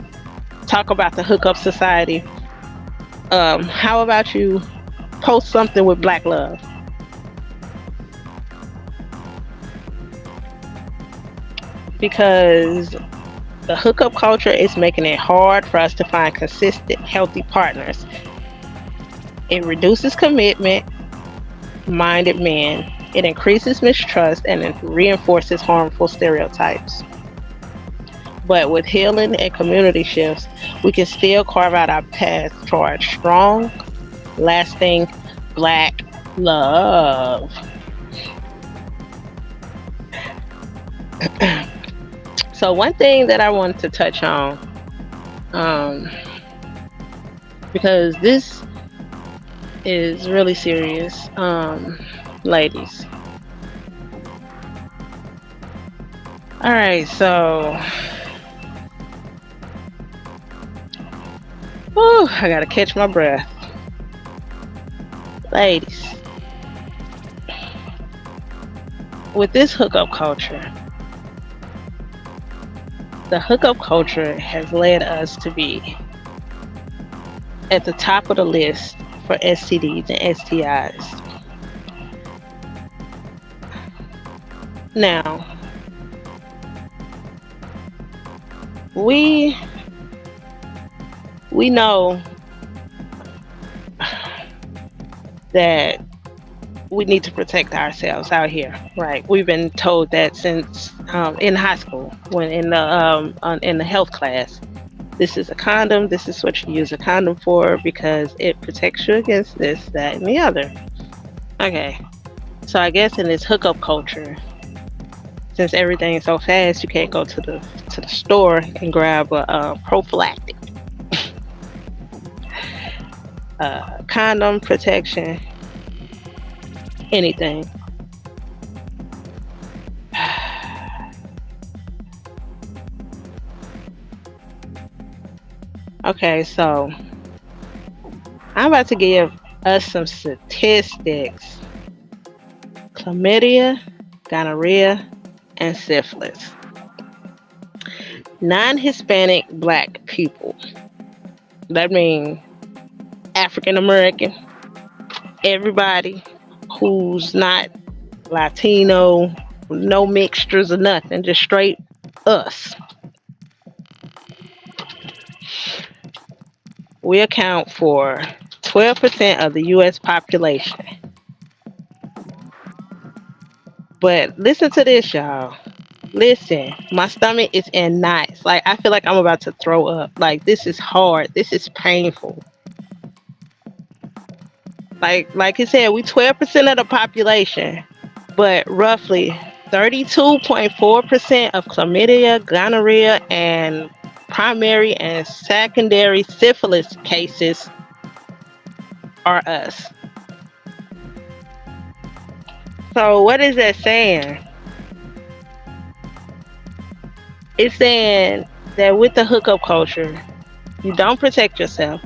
[SPEAKER 2] talk about the hookup society, how about you post something with black love? Because the hookup culture is making it hard for us to find consistent, healthy partners. It reduces commitment minded men. It increases mistrust and it reinforces harmful stereotypes. But with healing and community shifts, we can still carve out our path toward strong, lasting black love. So, one thing that I wanted to touch on, um, because this is really serious, ladies. All right, so whew, I gotta catch my breath. Ladies, with this hookup culture, the hookup culture has led us to be at the top of the list for STDs and STIs. Now, we know that we need to protect ourselves out here, right? We've been told that since in high school, when in the health class. This is a condom. This is what you use a condom for because it protects you against this, that, and the other. Okay, so I guess in this hookup culture, since everything is so fast, you can't go to the store and grab a prophylactic condom, protection, anything. Okay, so I'm about to give us some statistics. Chlamydia, gonorrhea, and syphilis. Non-Hispanic black people. That means African American. Everybody who's not Latino, no mixtures or nothing, just straight us. We account for 12% of the US population. But listen to this, y'all. Listen, my stomach is in knots. Like, I feel like I'm about to throw up. Like, this is hard. This is painful. Like I said, we 12% of the population, but roughly 32.4% of chlamydia, gonorrhea, and primary and secondary syphilis cases are us. So what is that saying? It's saying that with the hookup culture, you don't protect yourself.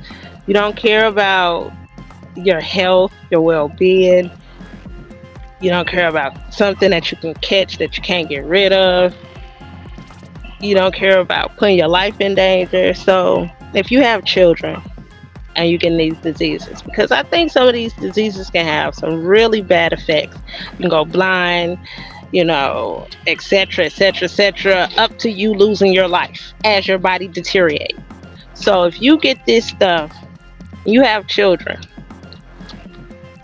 [SPEAKER 2] You don't care about your health, your well-being. You don't care about something that you can catch that you can't get rid of. You don't care about putting your life in danger. So if you have children and you get these diseases, because I think some of these diseases can have some really bad effects. You can go blind, etc., etc., etc., up to you losing your life as your body deteriorates. So if you get this stuff, you have children.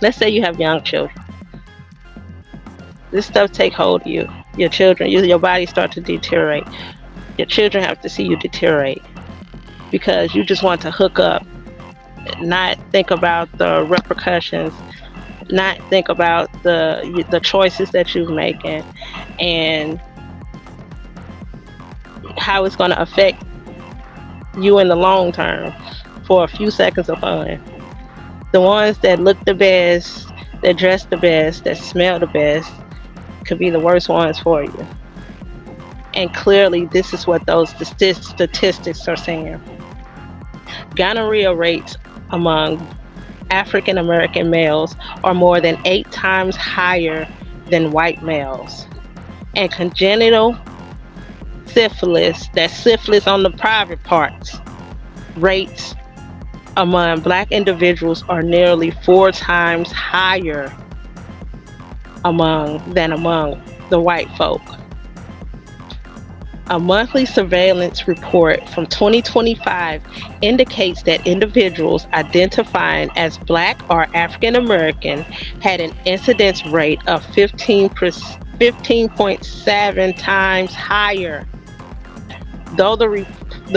[SPEAKER 2] Let's say you have young children. This stuff take hold of you. Your children, your body start to deteriorate. Your children have to see you deteriorate because you just want to hook up, not think about the repercussions, not think about the choices that you're making and how it's going to affect you in the long term for a few seconds of fun. The ones that look the best, that dress the best, that smell the best, could be the worst ones for you. And clearly, this is what those statistics are saying. Gonorrhea rates among African American males are more than 8 times higher than white males. And congenital syphilis, that's syphilis on the private parts, rates among black individuals are nearly 4 times higher than among the white folk. A monthly surveillance report from 2025 indicates that individuals identifying as Black or African American had an incidence rate of 15.7 times higher. Though the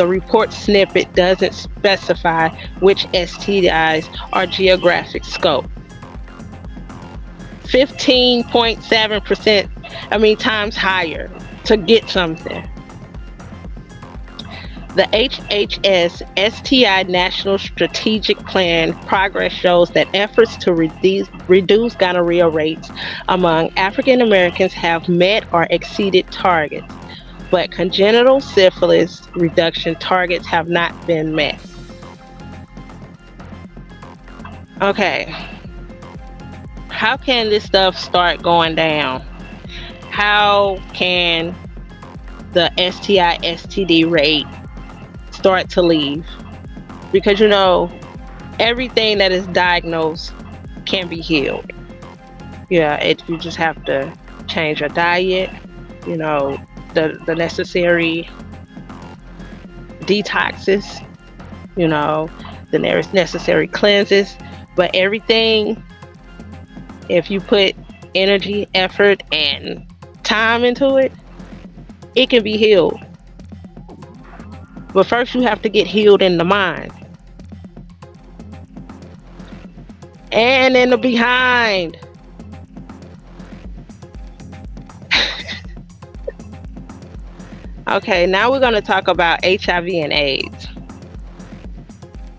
[SPEAKER 2] report snippet doesn't specify which STIs or geographic scope. 15.7%, times higher to get something. The HHS STI National Strategic Plan progress shows that efforts to reduce gonorrhea rates among African Americans have met or exceeded targets, but congenital syphilis reduction targets have not been met. Okay, how can this stuff start going down? How can the STI STD rate start to leave? Because everything that is diagnosed can be healed. You just have to change your diet, the necessary detoxes, the necessary cleanses. But everything, if you put energy, effort, and time into it, it can be healed. But first you have to get healed in the mind. And in the behind. Okay, now we're going to talk about HIV and AIDS.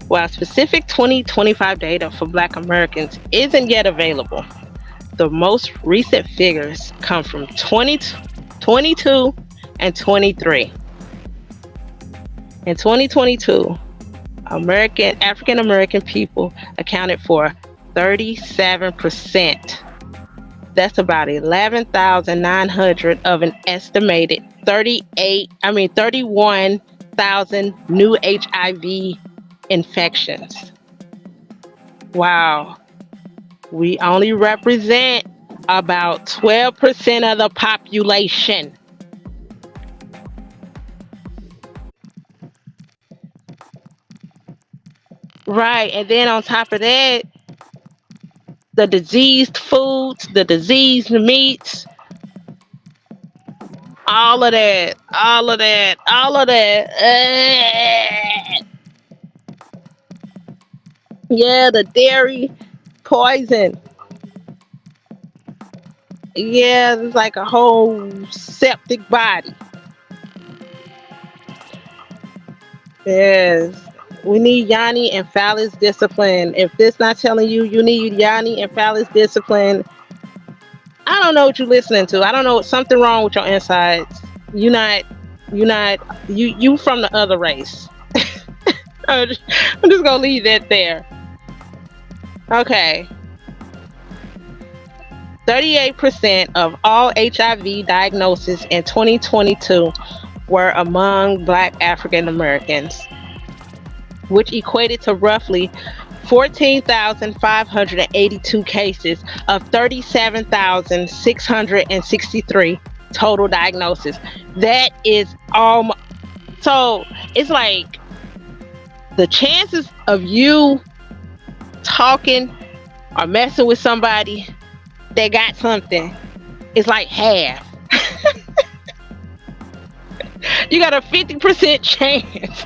[SPEAKER 2] While specific 2025 data for Black Americans isn't yet available, the most recent figures come from 2022 and 23. In 2022, African American people accounted for 37%. That's about 11,900 of an estimated 31,000 new HIV infections. Wow. We only represent about 12% of the population. Right, and then on top of that, the diseased foods, the diseased meats, all of that. Yeah, the dairy poison. Yeah, it's like a whole septic body. Yes. We need Yanni and Phallus discipline. If this not telling you need Yanni and Phallus discipline, I don't know what you're listening to. I don't know, something wrong with your insides. You from the other race. I'm just gonna leave that there. Okay. 38% of all HIV diagnoses in 2022 were among Black African Americans, which equated to roughly 14,582 cases of 37,663 total diagnoses. That is so it's like the chances of you talking or messing with somebody that got something is like half. You got a 50% chance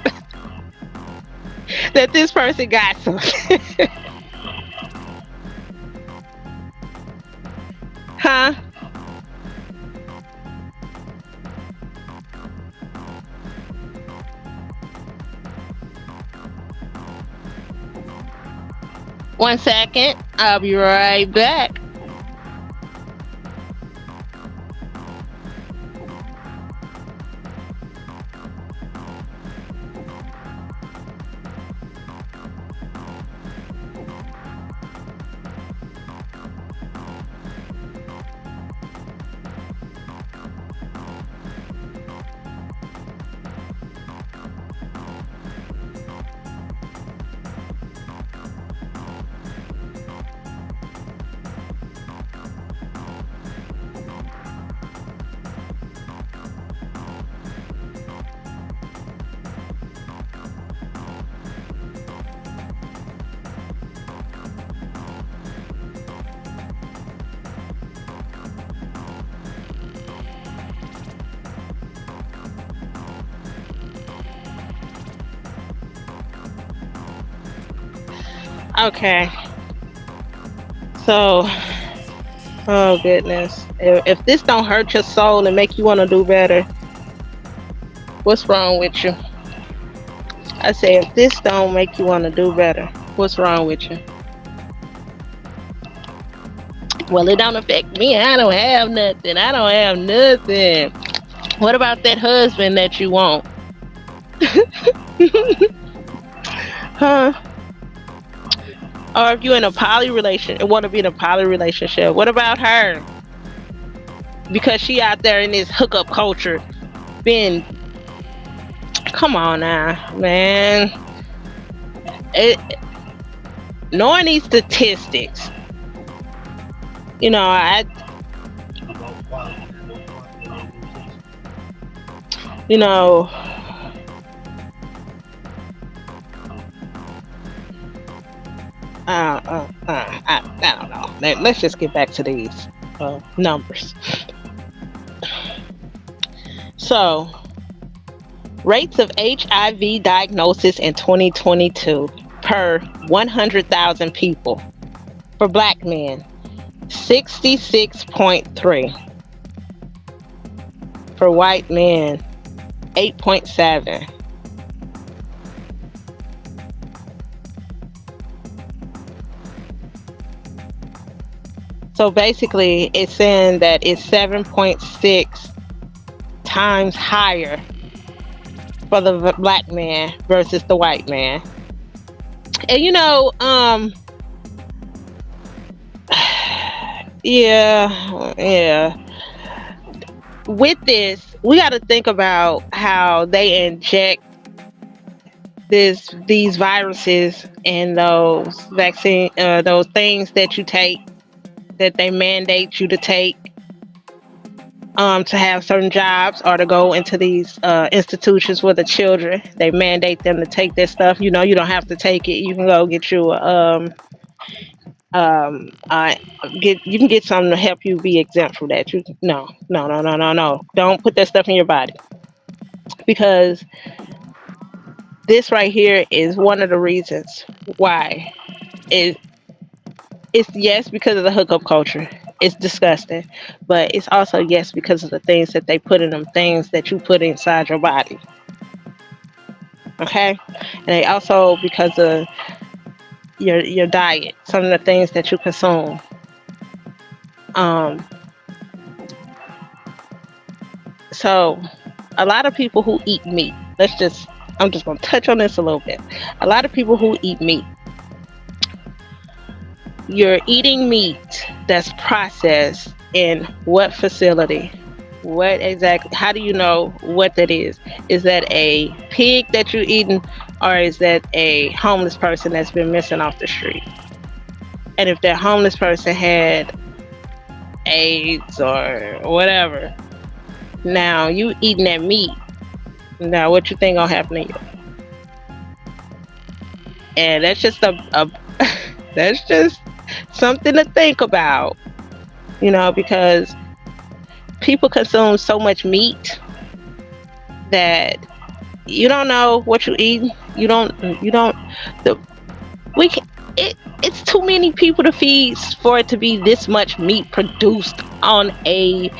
[SPEAKER 2] that this person got something. Huh? One second. I'll be right back. Okay. So, oh goodness. If this don't hurt your soul and make you want to do better, what's wrong with you? I say, if this don't make you want to do better, what's wrong with you? Well, it don't affect me. I don't have nothing. I don't have nothing. What about that husband that you want? Huh? Or if you're in a poly relationship, want to be in a poly relationship, what about her? Because she out there in this hookup culture, being, come on now, man. It, knowing these statistics, you know, you know, I don't know. Let's just get back to these numbers. So, rates of HIV diagnosis in 2022 per 100,000 people. For Black men, 66.3. For white men, 8.7. So basically, it's saying that it's 7.6 times higher for the Black man versus the white man. And you know, yeah. With this, we got to think about how they inject these viruses and those vaccine, those things that you take, that they mandate you to take, to have certain jobs or to go into these institutions with the children. They mandate them to take this stuff. You know, you don't have to take it. You can go get you you can get something to help you be exempt from that. No. Don't put that stuff in your body, because this right here is one of the reasons why. It's yes, because of the hookup culture. It's disgusting, but it's also yes because of the things that they put in them, things that you put inside your body. Okay, and they also because of your diet, some of the things that you consume. Um, so a lot of people who eat meat. I'm just gonna touch on this a little bit. A lot of people who eat meat, You're eating meat that's processed in what facility? What exactly? How do you know what that is? Is that a pig that you're eating, or is that a homeless person that's been missing off the street? And if that homeless person had AIDS or whatever, now you eating that meat. Now, what you think gonna happen to you? And that's just a that's just something to think about, because people consume so much meat that you don't know what you eat. You don't the we can, it's too many people to feed for it to be this much meat produced on a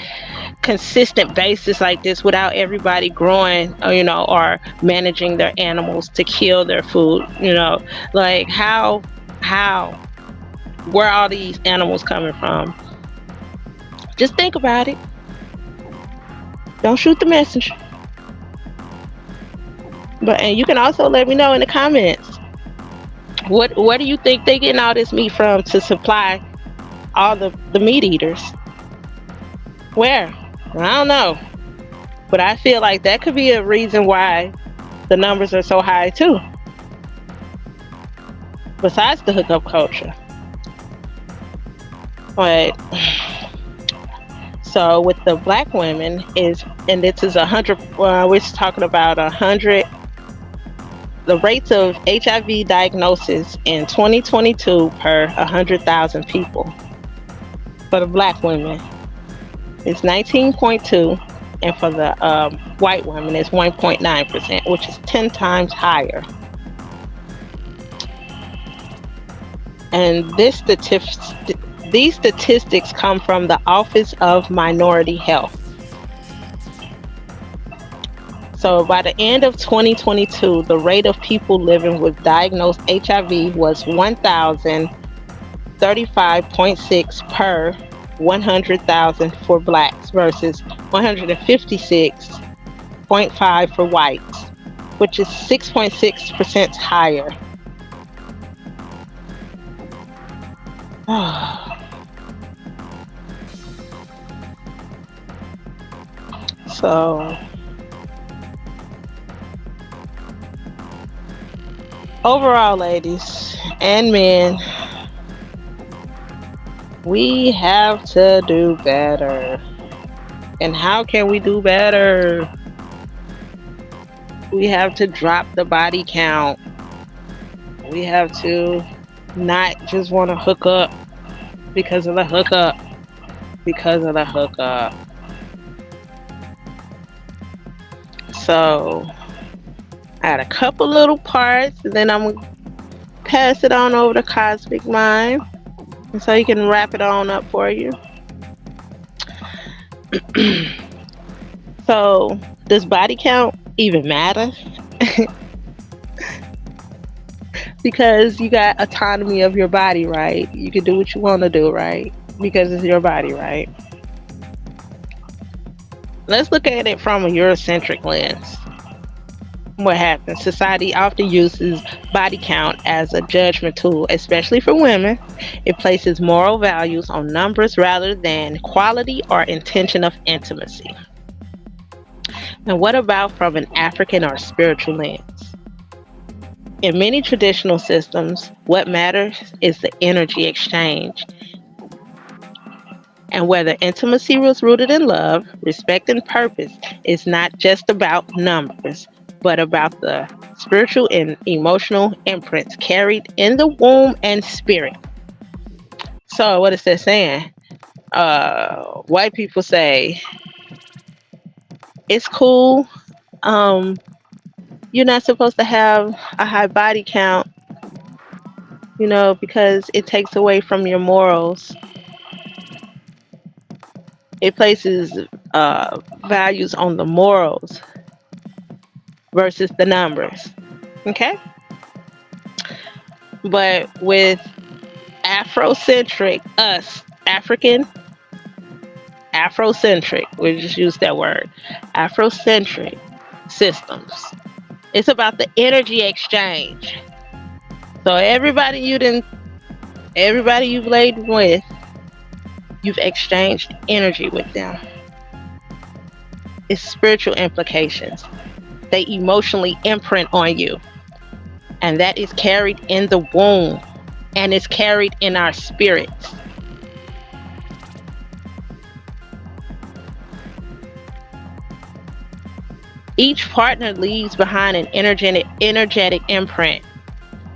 [SPEAKER 2] consistent basis like this without everybody growing, or managing their animals to kill their food. Like how where are these animals coming from? Just think about it. Don't shoot the messenger. And you can also let me know in the comments, where do you think they getting all this meat from to supply all the meat eaters? Where? I don't know. But I feel like that could be a reason why the numbers are so high too. Besides the hookup culture. But so with the black women and this is 100. We're talking about 100. The rates of HIV diagnosis in 2022 per 100,000 people for the black women is 19.2, and for the white women is 1.9%, which is 10 times higher. And these statistics come from the Office of Minority Health. So by the end of 2022, the rate of people living with diagnosed HIV was 1,035.6 per 100,000 for blacks versus 156.5 for whites, which is 6.6% higher. So overall, ladies and men, we have to do better. And how can we do better? We have to drop the body count. We have to not just want to hook up because of the hookup. So I had a couple little parts, and then I'm gonna pass it on over to Cosmic Mind, and so he can wrap it on up for you. So, does body count even matter? Because you got autonomy of your body, right? You can do what you want to do, right? Because it's your body, right? Let's look at it from a Eurocentric lens. What happens? Society often uses body count as a judgment tool, especially for women. It places moral values on numbers rather than quality or intention of intimacy. And what about from an African or spiritual lens? In many traditional systems, what matters is the energy exchange. And whether intimacy was rooted in love, respect, and purpose is not just about numbers, but about the spiritual and emotional imprints carried in the womb and spirit. So, what is that saying? White people say it's cool. You're not supposed to have a high body count, because it takes away from your morals. It places values on the morals versus the numbers. Okay? But with Afrocentric, Afrocentric, we just use that word, Afrocentric systems, it's about the energy exchange. So everybody Everybody you've laid with, you've exchanged energy with them. It's spiritual implications. They emotionally imprint on you, and that is carried in the womb, and it's carried in our spirits. Each partner leaves behind an energetic imprint.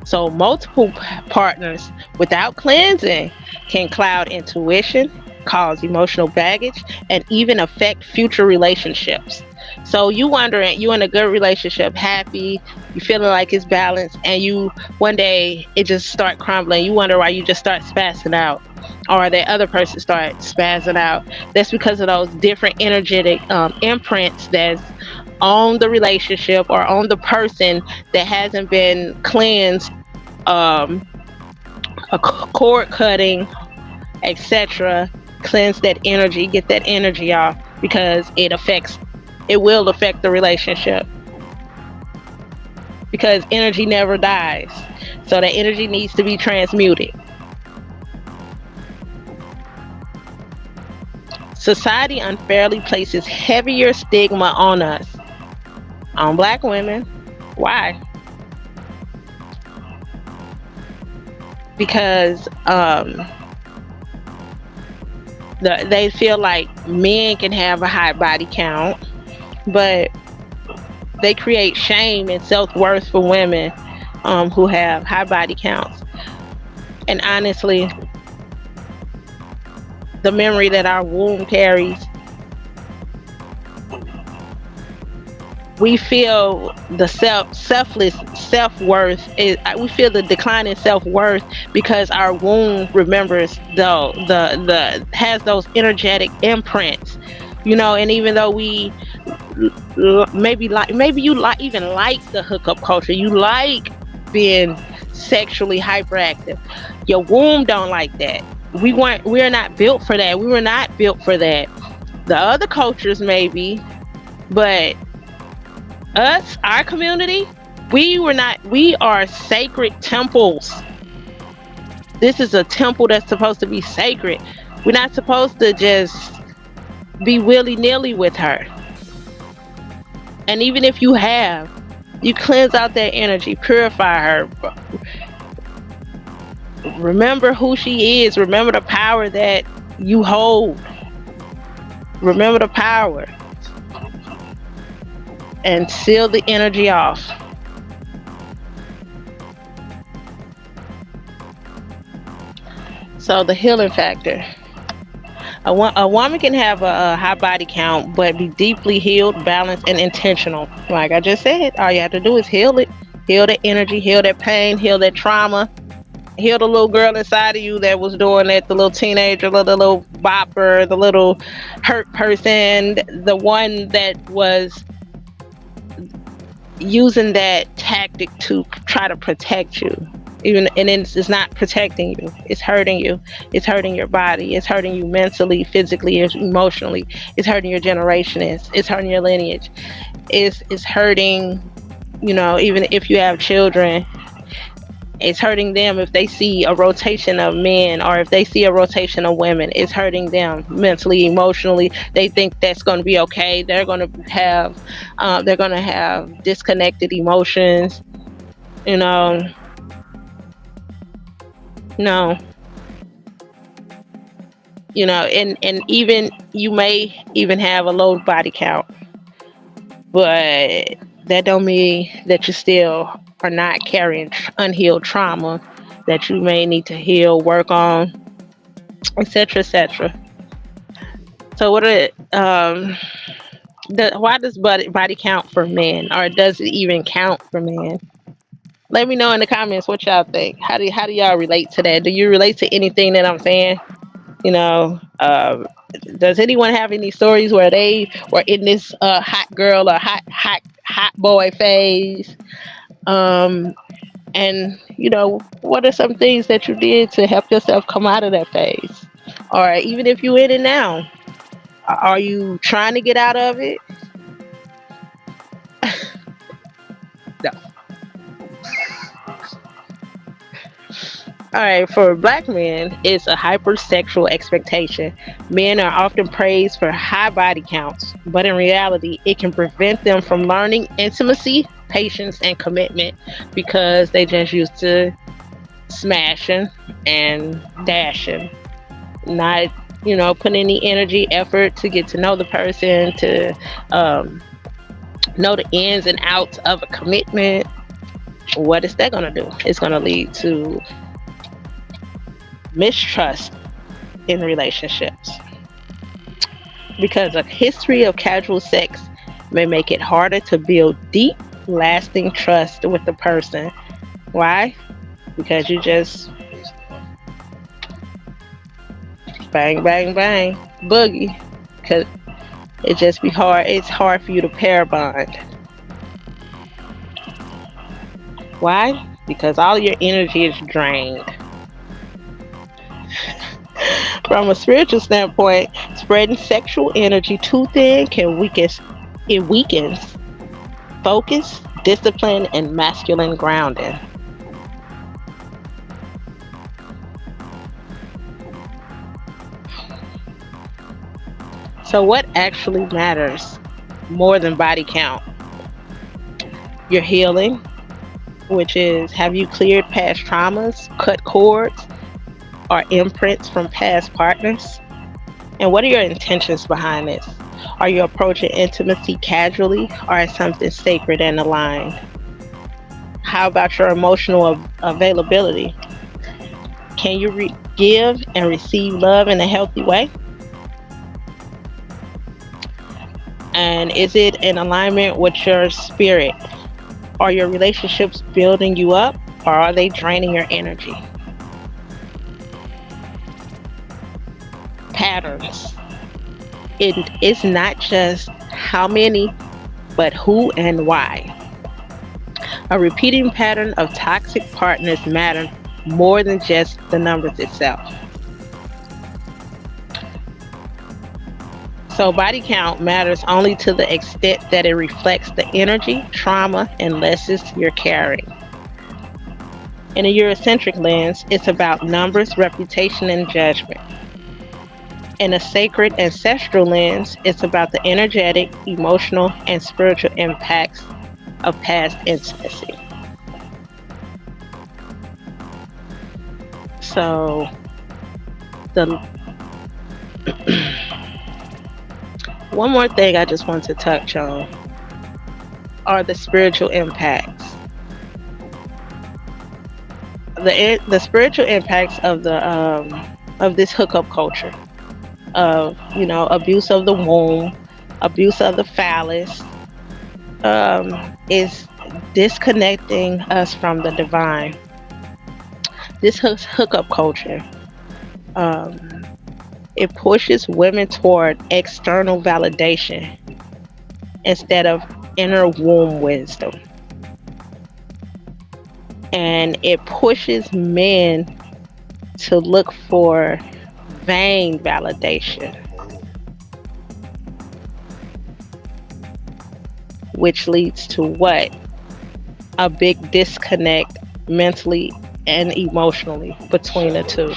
[SPEAKER 2] So multiple partners without cleansing can cloud intuition, cause emotional baggage, and even affect future relationships. So you wondering, you in a good relationship, happy, you feeling like it's balanced, and you one day it just start crumbling. You wonder why you just start spazzing out, or the other person start spazzing out. That's because of those different energetic imprints that's on the relationship or on the person that hasn't been cleansed, um, a cord cutting, etc. Cleanse that energy, get that energy off, because it will affect the relationship, because energy never dies. So that energy needs to be transmuted. Society unfairly places heavier stigma on us, on black women. Why? Because they feel like men can have a high body count, but they create shame and self-worth for women who have high body counts. And honestly, the memory that our womb carries, we feel the selfless self-worth is, we feel the decline in self-worth because our womb remembers the has those energetic imprints, and even though we maybe you like, even like the hookup culture, you like being sexually hyperactive, your womb don't like that. We're not built for that. We were not built for that. The other cultures maybe, but us, our community, we are sacred temples. This is a temple that's supposed to be sacred. We're not supposed to just be willy-nilly with her. And even if you have, you cleanse out that energy, purify her, remember who she is, remember the power that you hold, remember the power, and seal the energy off. So the healing factor. A woman can have a high body count but be deeply healed, balanced, and intentional. Like I just said, all you have to do is heal it. Heal that energy, heal that pain, heal that trauma, heal the little girl inside of you that was doing that, the little teenager, the little bopper, the little hurt person, the one that was using that tactic to try to protect you. Even, and it's not protecting you, it's hurting you. It's hurting your body, it's hurting you mentally, physically, emotionally. It's hurting your generation, it's hurting your lineage. It's hurting, even if you have children, it's hurting them. If they see a rotation of men, or if they see a rotation of women, it's hurting them mentally, emotionally. They think that's going to be okay. They're going to have disconnected emotions. No, and even you may even have a low body count, but that don't mean that you still are not carrying unhealed trauma that you may need to heal, work on, etc., etc. So why does body count for men, or does it even count for men? Let me know in the comments what y'all think. How do y'all relate to that? Do you relate to anything that I'm saying? You know, does anyone have any stories where they were in this hot girl or hot boy phase? And what are some things that you did to help yourself come out of that phase? Or even if you're in it now, are you trying to get out of it? No. All right, for black men, it's a hypersexual expectation. Men are often praised for high body counts, but in reality, it can prevent them from learning intimacy, patience, and commitment because they just used to smashing and dashing, not, putting any energy, effort to get to know the person, to um, know the ins and outs of a commitment. What is that going to do? It's going to lead to mistrust in relationships because a history of casual sex may make it harder to build deep, lasting trust with the person. Why? Because you just bang, bang, bang, boogie. Because it just be hard. It's hard for you to pair bond. Why? Because all your energy is drained. From a spiritual standpoint, spreading sexual energy too thin can weaken. It weakens focus, discipline, and masculine grounding. So, what actually matters more than body count? Your healing, which is have you cleared past traumas, cut cords, or imprints from past partners? And what are your intentions behind this? Are you approaching intimacy casually or as something sacred and aligned? How about your emotional availability? Can you give and receive love in a healthy way? And is it in alignment with your spirit? Are your relationships building you up or are they draining your energy? Patterns. It is not just how many, but who and why. A repeating pattern of toxic partners matter more than just the numbers itself. So, body count matters only to the extent that it reflects the energy, trauma, and lessons you're carrying. In a Eurocentric lens, it's about numbers, reputation, and judgment. In a sacred ancestral lens, it's about the energetic, emotional, and spiritual impacts of past intimacy. So, the one more thing I just want to touch on are the spiritual impacts. The spiritual impacts of this hookup culture, of abuse of the womb, abuse of the phallus, is disconnecting us from the divine. This hookup culture, um, it pushes women toward external validation instead of inner womb wisdom, and it pushes men to look for vain validation, which leads to what? A big disconnect mentally and emotionally between the two.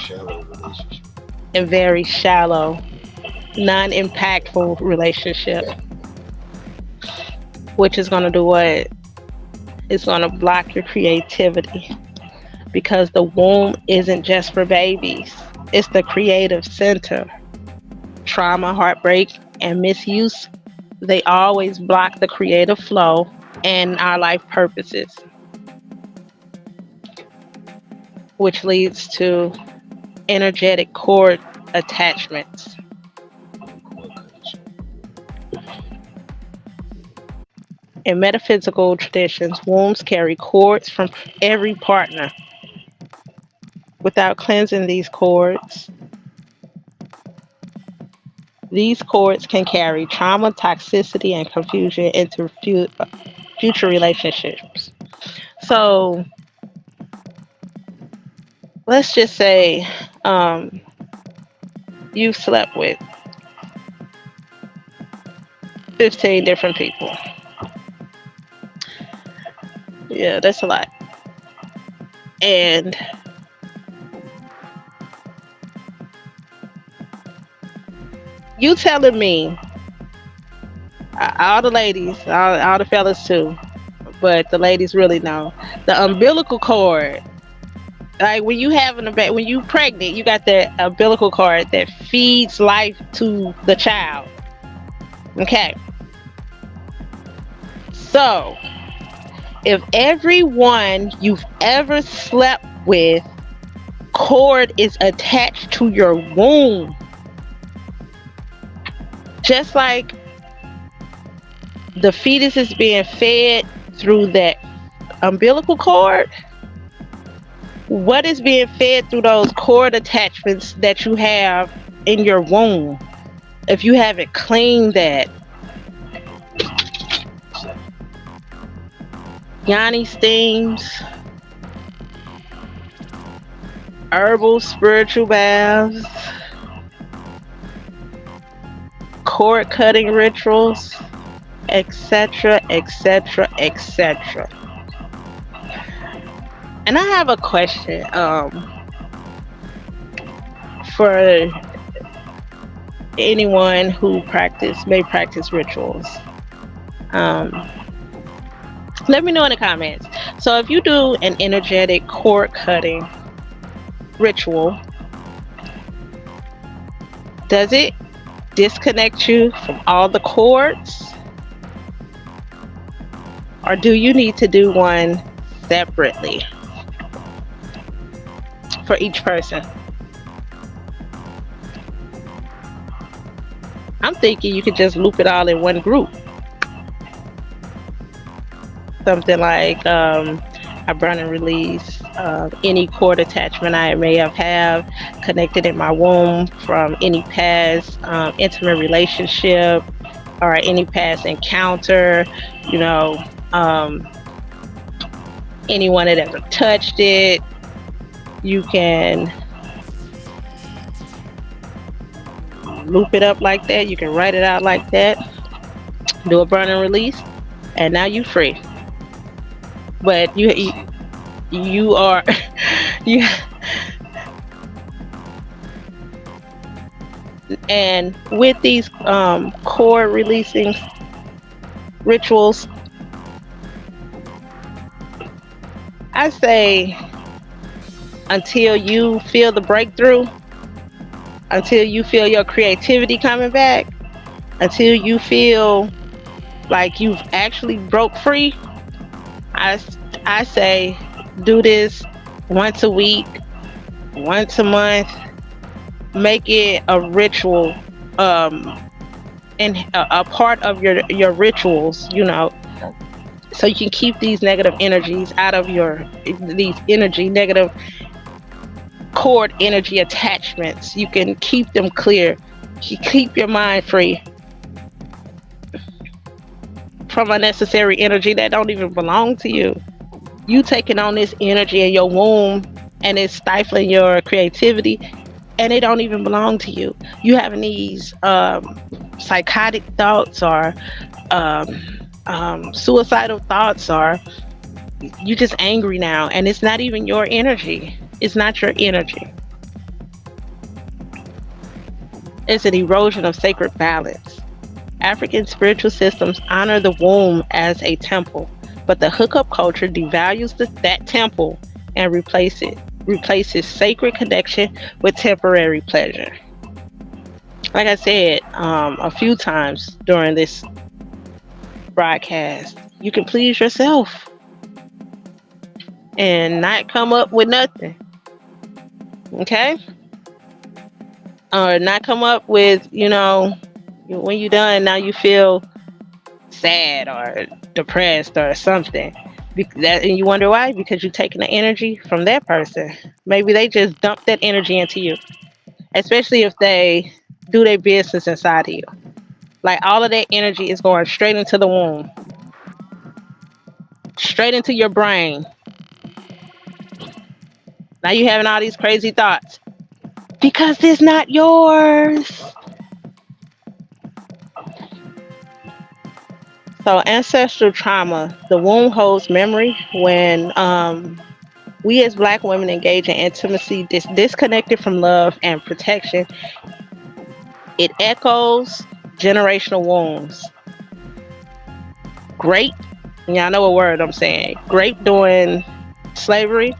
[SPEAKER 2] A very shallow, non impactful relationship, which is going to do what? It's going to block your creativity because the womb isn't just for babies, it's the creative center. Trauma, heartbreak, and misuse, they always block the creative flow and our life purposes, which leads to energetic cord attachments. In metaphysical traditions, wombs carry cords from every partner. Without cleansing these cords can carry trauma, toxicity, and confusion into future relationships. So let's just say um, you've slept with 15 different people. Yeah, that's a lot. And You telling me, all the ladies, all the fellas too, but the ladies really know the umbilical cord. Like when you having a when you pregnant, you got the umbilical cord that feeds life to the child. Okay, so if everyone you've ever slept with cord is attached to your womb, just like the fetus is being fed through that umbilical cord, what is being fed through those cord attachments that you have in your womb? If you haven't cleaned that, yoni steams, herbal spiritual baths, cord cutting rituals, etc., etc., etc. And I have a question for anyone who may practice rituals. Um, Let me know in the comments. So if you do an energetic cord cutting ritual, does it disconnect you from all the cords? Or do you need to do one separately for each person? I'm thinking you could just loop it all in one group. Something like I burn and release any cord attachment I may have connected in my womb from any past intimate relationship or any past encounter, you know, anyone that ever touched it. You can loop it up like that. You can write it out like that. Do a burn and release, and now you free. But you are you, and with these cord releasing rituals, I say until you feel the breakthrough, until you feel your creativity coming back, until you feel like you've actually broke free, I say do this once a week, once a month. Make it a ritual, and a part of your rituals, you know, so you can keep these negative energies out of these negative cord energy attachments. You can keep them clear. You keep your mind free from unnecessary energy that don't even belong to you. You taking on this energy in your womb and it's stifling your creativity, and it don't even belong to you. You having these psychotic thoughts or suicidal thoughts, or you just angry now, and it's not even your energy. It's not your energy. It's an erosion of sacred balance. African spiritual systems honor the womb as a temple, but the hookup culture devalues that temple and replaces sacred connection with temporary pleasure. Like I said a few times during this broadcast, you can please yourself and not come up with nothing. Okay? Or not come up with, when you're done, now you feel sad or depressed or something. And you wonder why? Because you're taking the energy from that person. Maybe they just dump that energy into you, especially if they do their business inside of you. Like all of that energy is going straight into the womb, straight into your brain. Now you having all these crazy thoughts because it's not yours. So ancestral trauma, the womb holds memory. When we as Black women engage in intimacy disconnected from love and protection, It echoes generational wounds. Grape, y'all know what word I'm saying. Grape during slavery,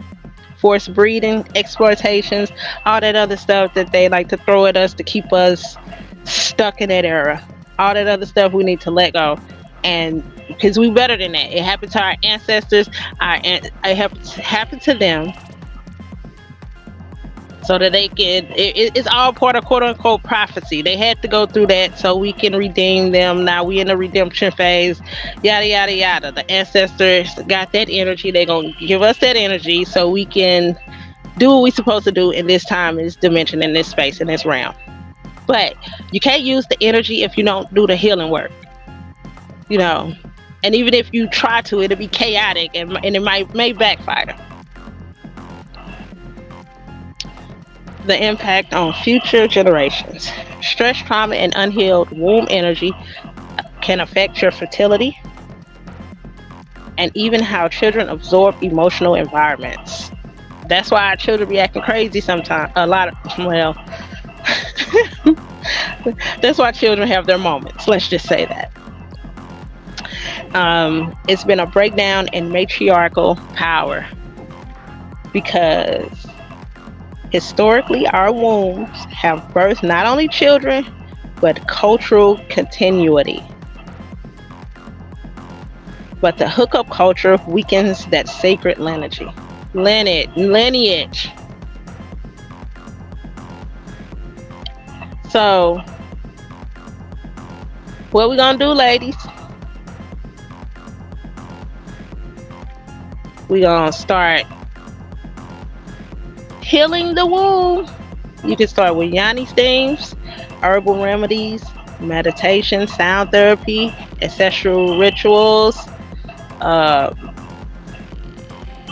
[SPEAKER 2] forced breeding, exploitations, all that other stuff that they like to throw at us to keep us stuck in that era. All that other stuff we need to let go. And because we better than that. It happened to our ancestors. Happened to them so that they can. It's all part of quote unquote prophecy. They had to go through that so we can redeem them. Now we in the redemption phase. Yada yada yada. The ancestors got that energy. They gonna give us that energy so we can do what we supposed to do in this time, in this dimension, in this space, in this realm. But you can't use the energy if you don't do the healing work. You know, and even if you try to, it'll be chaotic and it may backfire. The impact on future generations. Stress, trauma, and unhealed womb energy can affect your fertility and even how children absorb emotional environments. That's why our children be acting crazy sometimes. A lot of, well, that's why children have their moments. Let's just say that. It's been a breakdown in matriarchal power because historically our wombs have birthed not only children but cultural continuity. But the hookup culture weakens that sacred lineage. So, what we gonna do, ladies? We gonna start healing the womb. You can start with Yanni steams, herbal remedies, meditation, sound therapy, ancestral rituals,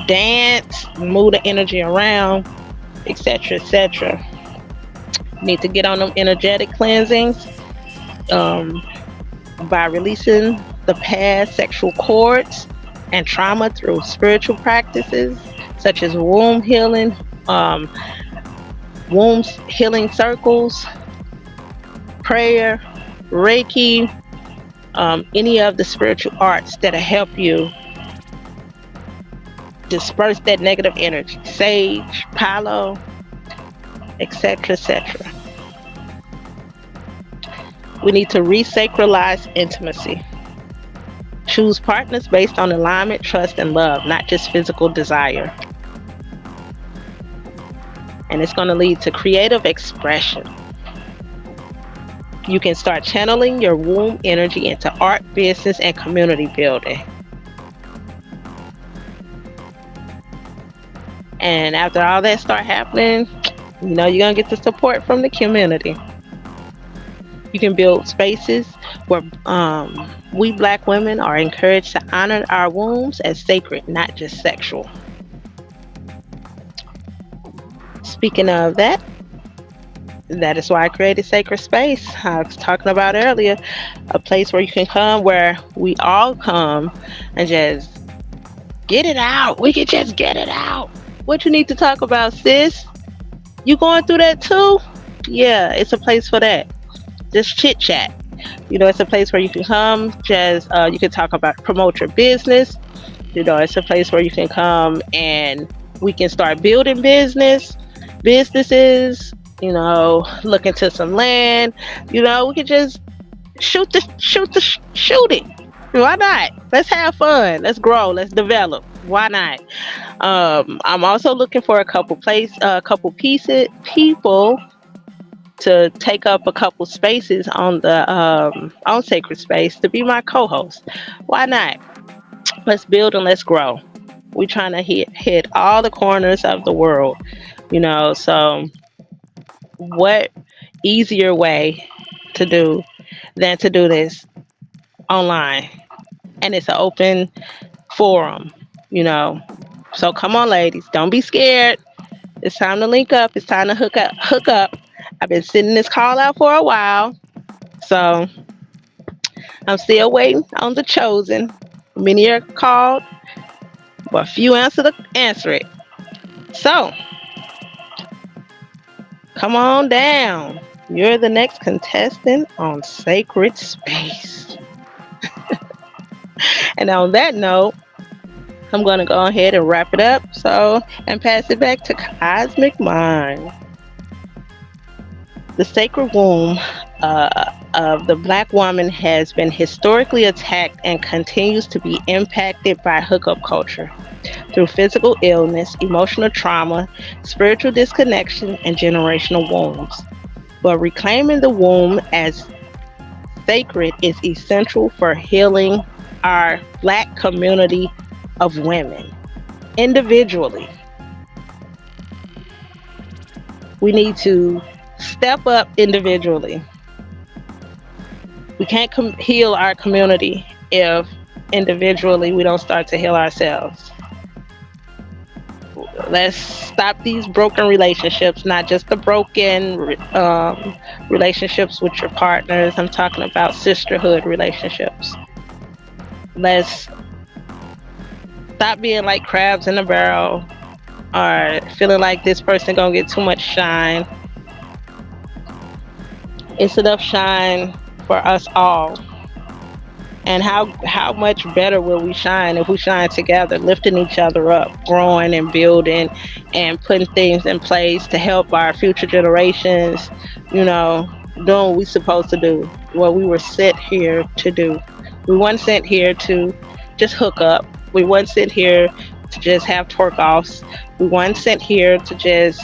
[SPEAKER 2] dance, move the energy around, etc., etc. Need to get on them energetic cleansings by releasing the past sexual cords and trauma through spiritual practices such as womb healing, womb healing circles, prayer, Reiki, any of the spiritual arts that'll help you disperse that negative energy. Sage, palo, etc., etc. We need to resacralize intimacy. Choose partners based on alignment, trust, and love, not just physical desire. And it's going to lead to creative expression. You can start channeling your womb energy into art, business, and community building. And after all that start happening, you're gonna get the support from the community. You can build spaces where we Black women are encouraged to honor our wombs as sacred, not just sexual. Speaking of that is why I created Sacred Space. I was talking about earlier, a place where you can come, where we all come and just get it out. We can just get it out. What you need to talk about, sis? You going through that too? Yeah, it's a place for that. Just chit chat. It's a place where you can come, just you can talk about, promote your business. It's a place where you can come and we can start building businesses. Look into some land. We can just shoot it. Why not? Let's have fun. Let's grow. Let's develop. Why not? I'm also looking for a couple people to take up a couple spaces on the on Sacred Space to be my co-host. Why not? Let's build and let's grow. We're trying to hit all the corners of the world. So what easier way to do than to do this online? And it's an open forum. So come on, ladies, don't be scared. It's time to link up. It's time to hook up. I've been sitting this call out for a while, so I'm still waiting on the chosen. Many are called, but few answer it. So come on down. You're the next contestant on Sacred Space. And on that note, I'm going to go ahead and wrap it up and pass it back to Cosmic Mind. The sacred womb of the black woman has been historically attacked and continues to be impacted by hookup culture through physical illness, emotional trauma, spiritual disconnection, and generational wounds. But reclaiming the womb as sacred is essential for healing our black community of women. Individually, we need to step up individually. We can't heal our community if individually we don't start to heal ourselves. Let's stop these broken relationships, not just the broken relationships with your partners. I'm talking about sisterhood relationships. Let's stop being like crabs in a barrel or feeling like this person gonna get too much shine. It's enough shine for us all. And how much better will we shine if we shine together, lifting each other up, growing and building and putting things in place to help our future generations, doing what we're supposed to do, what we were sent here to do. We weren't sent here to just hook up. We weren't sent here to just have twerk offs. We weren't sent here to just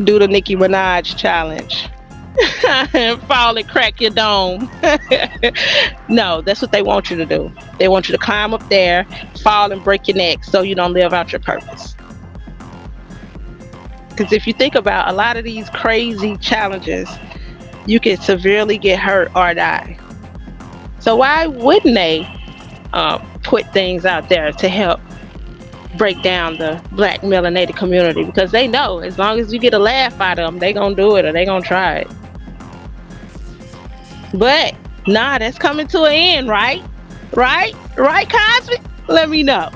[SPEAKER 2] do the Nicki Minaj challenge and fall and crack your dome. No, that's what they want you to do. They want you to climb up there, fall and break your neck so you don't live out your purpose. Because if you think about a lot of these crazy challenges, you can severely get hurt or die. So why wouldn't they put things out there to help break down the black melanated community? Because they know as long as you get a laugh out of them, they gonna do it or they gonna try it. But nah, that's coming to an end, right? Right, Cosmic? Let me know.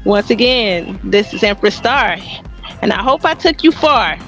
[SPEAKER 2] Once again, this is Empress Star, and I hope I took you far.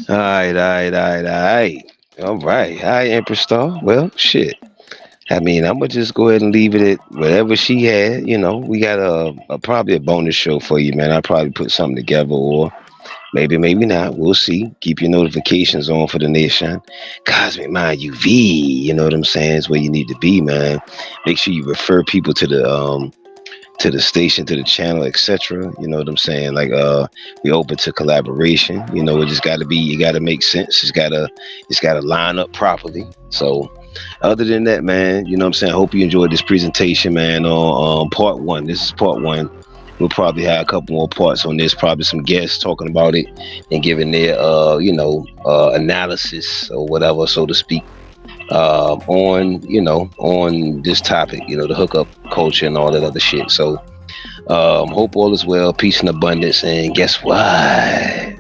[SPEAKER 1] All right, all right, all right, all right. All right. Hi, Empress Star. Well, shit. I mean, I'm gonna just go ahead and leave it at whatever she had. We got probably a bonus show for you, man. I'll probably put something together, or maybe not. We'll see. Keep your notifications on for the nation. Cosmic Mind UV. You know what I'm saying? It's where you need to be, man. Make sure you refer people to the station, to the channel, etc. You know what I'm saying? Like we open to collaboration. It just gotta be, you gotta make sense. It's gotta line up properly. So other than that, man, you know what I'm saying? I hope you enjoyed this presentation, man, on part one. This is part one. We'll probably have a couple more parts on this, probably some guests talking about it and giving their analysis or whatever, so to speak, on this topic, the hookup culture and all that other shit. So hope all is well, peace and abundance. And guess what?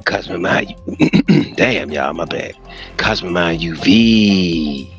[SPEAKER 1] Cosmic Mind damn, y'all, my bad. Cosmic Mind UV.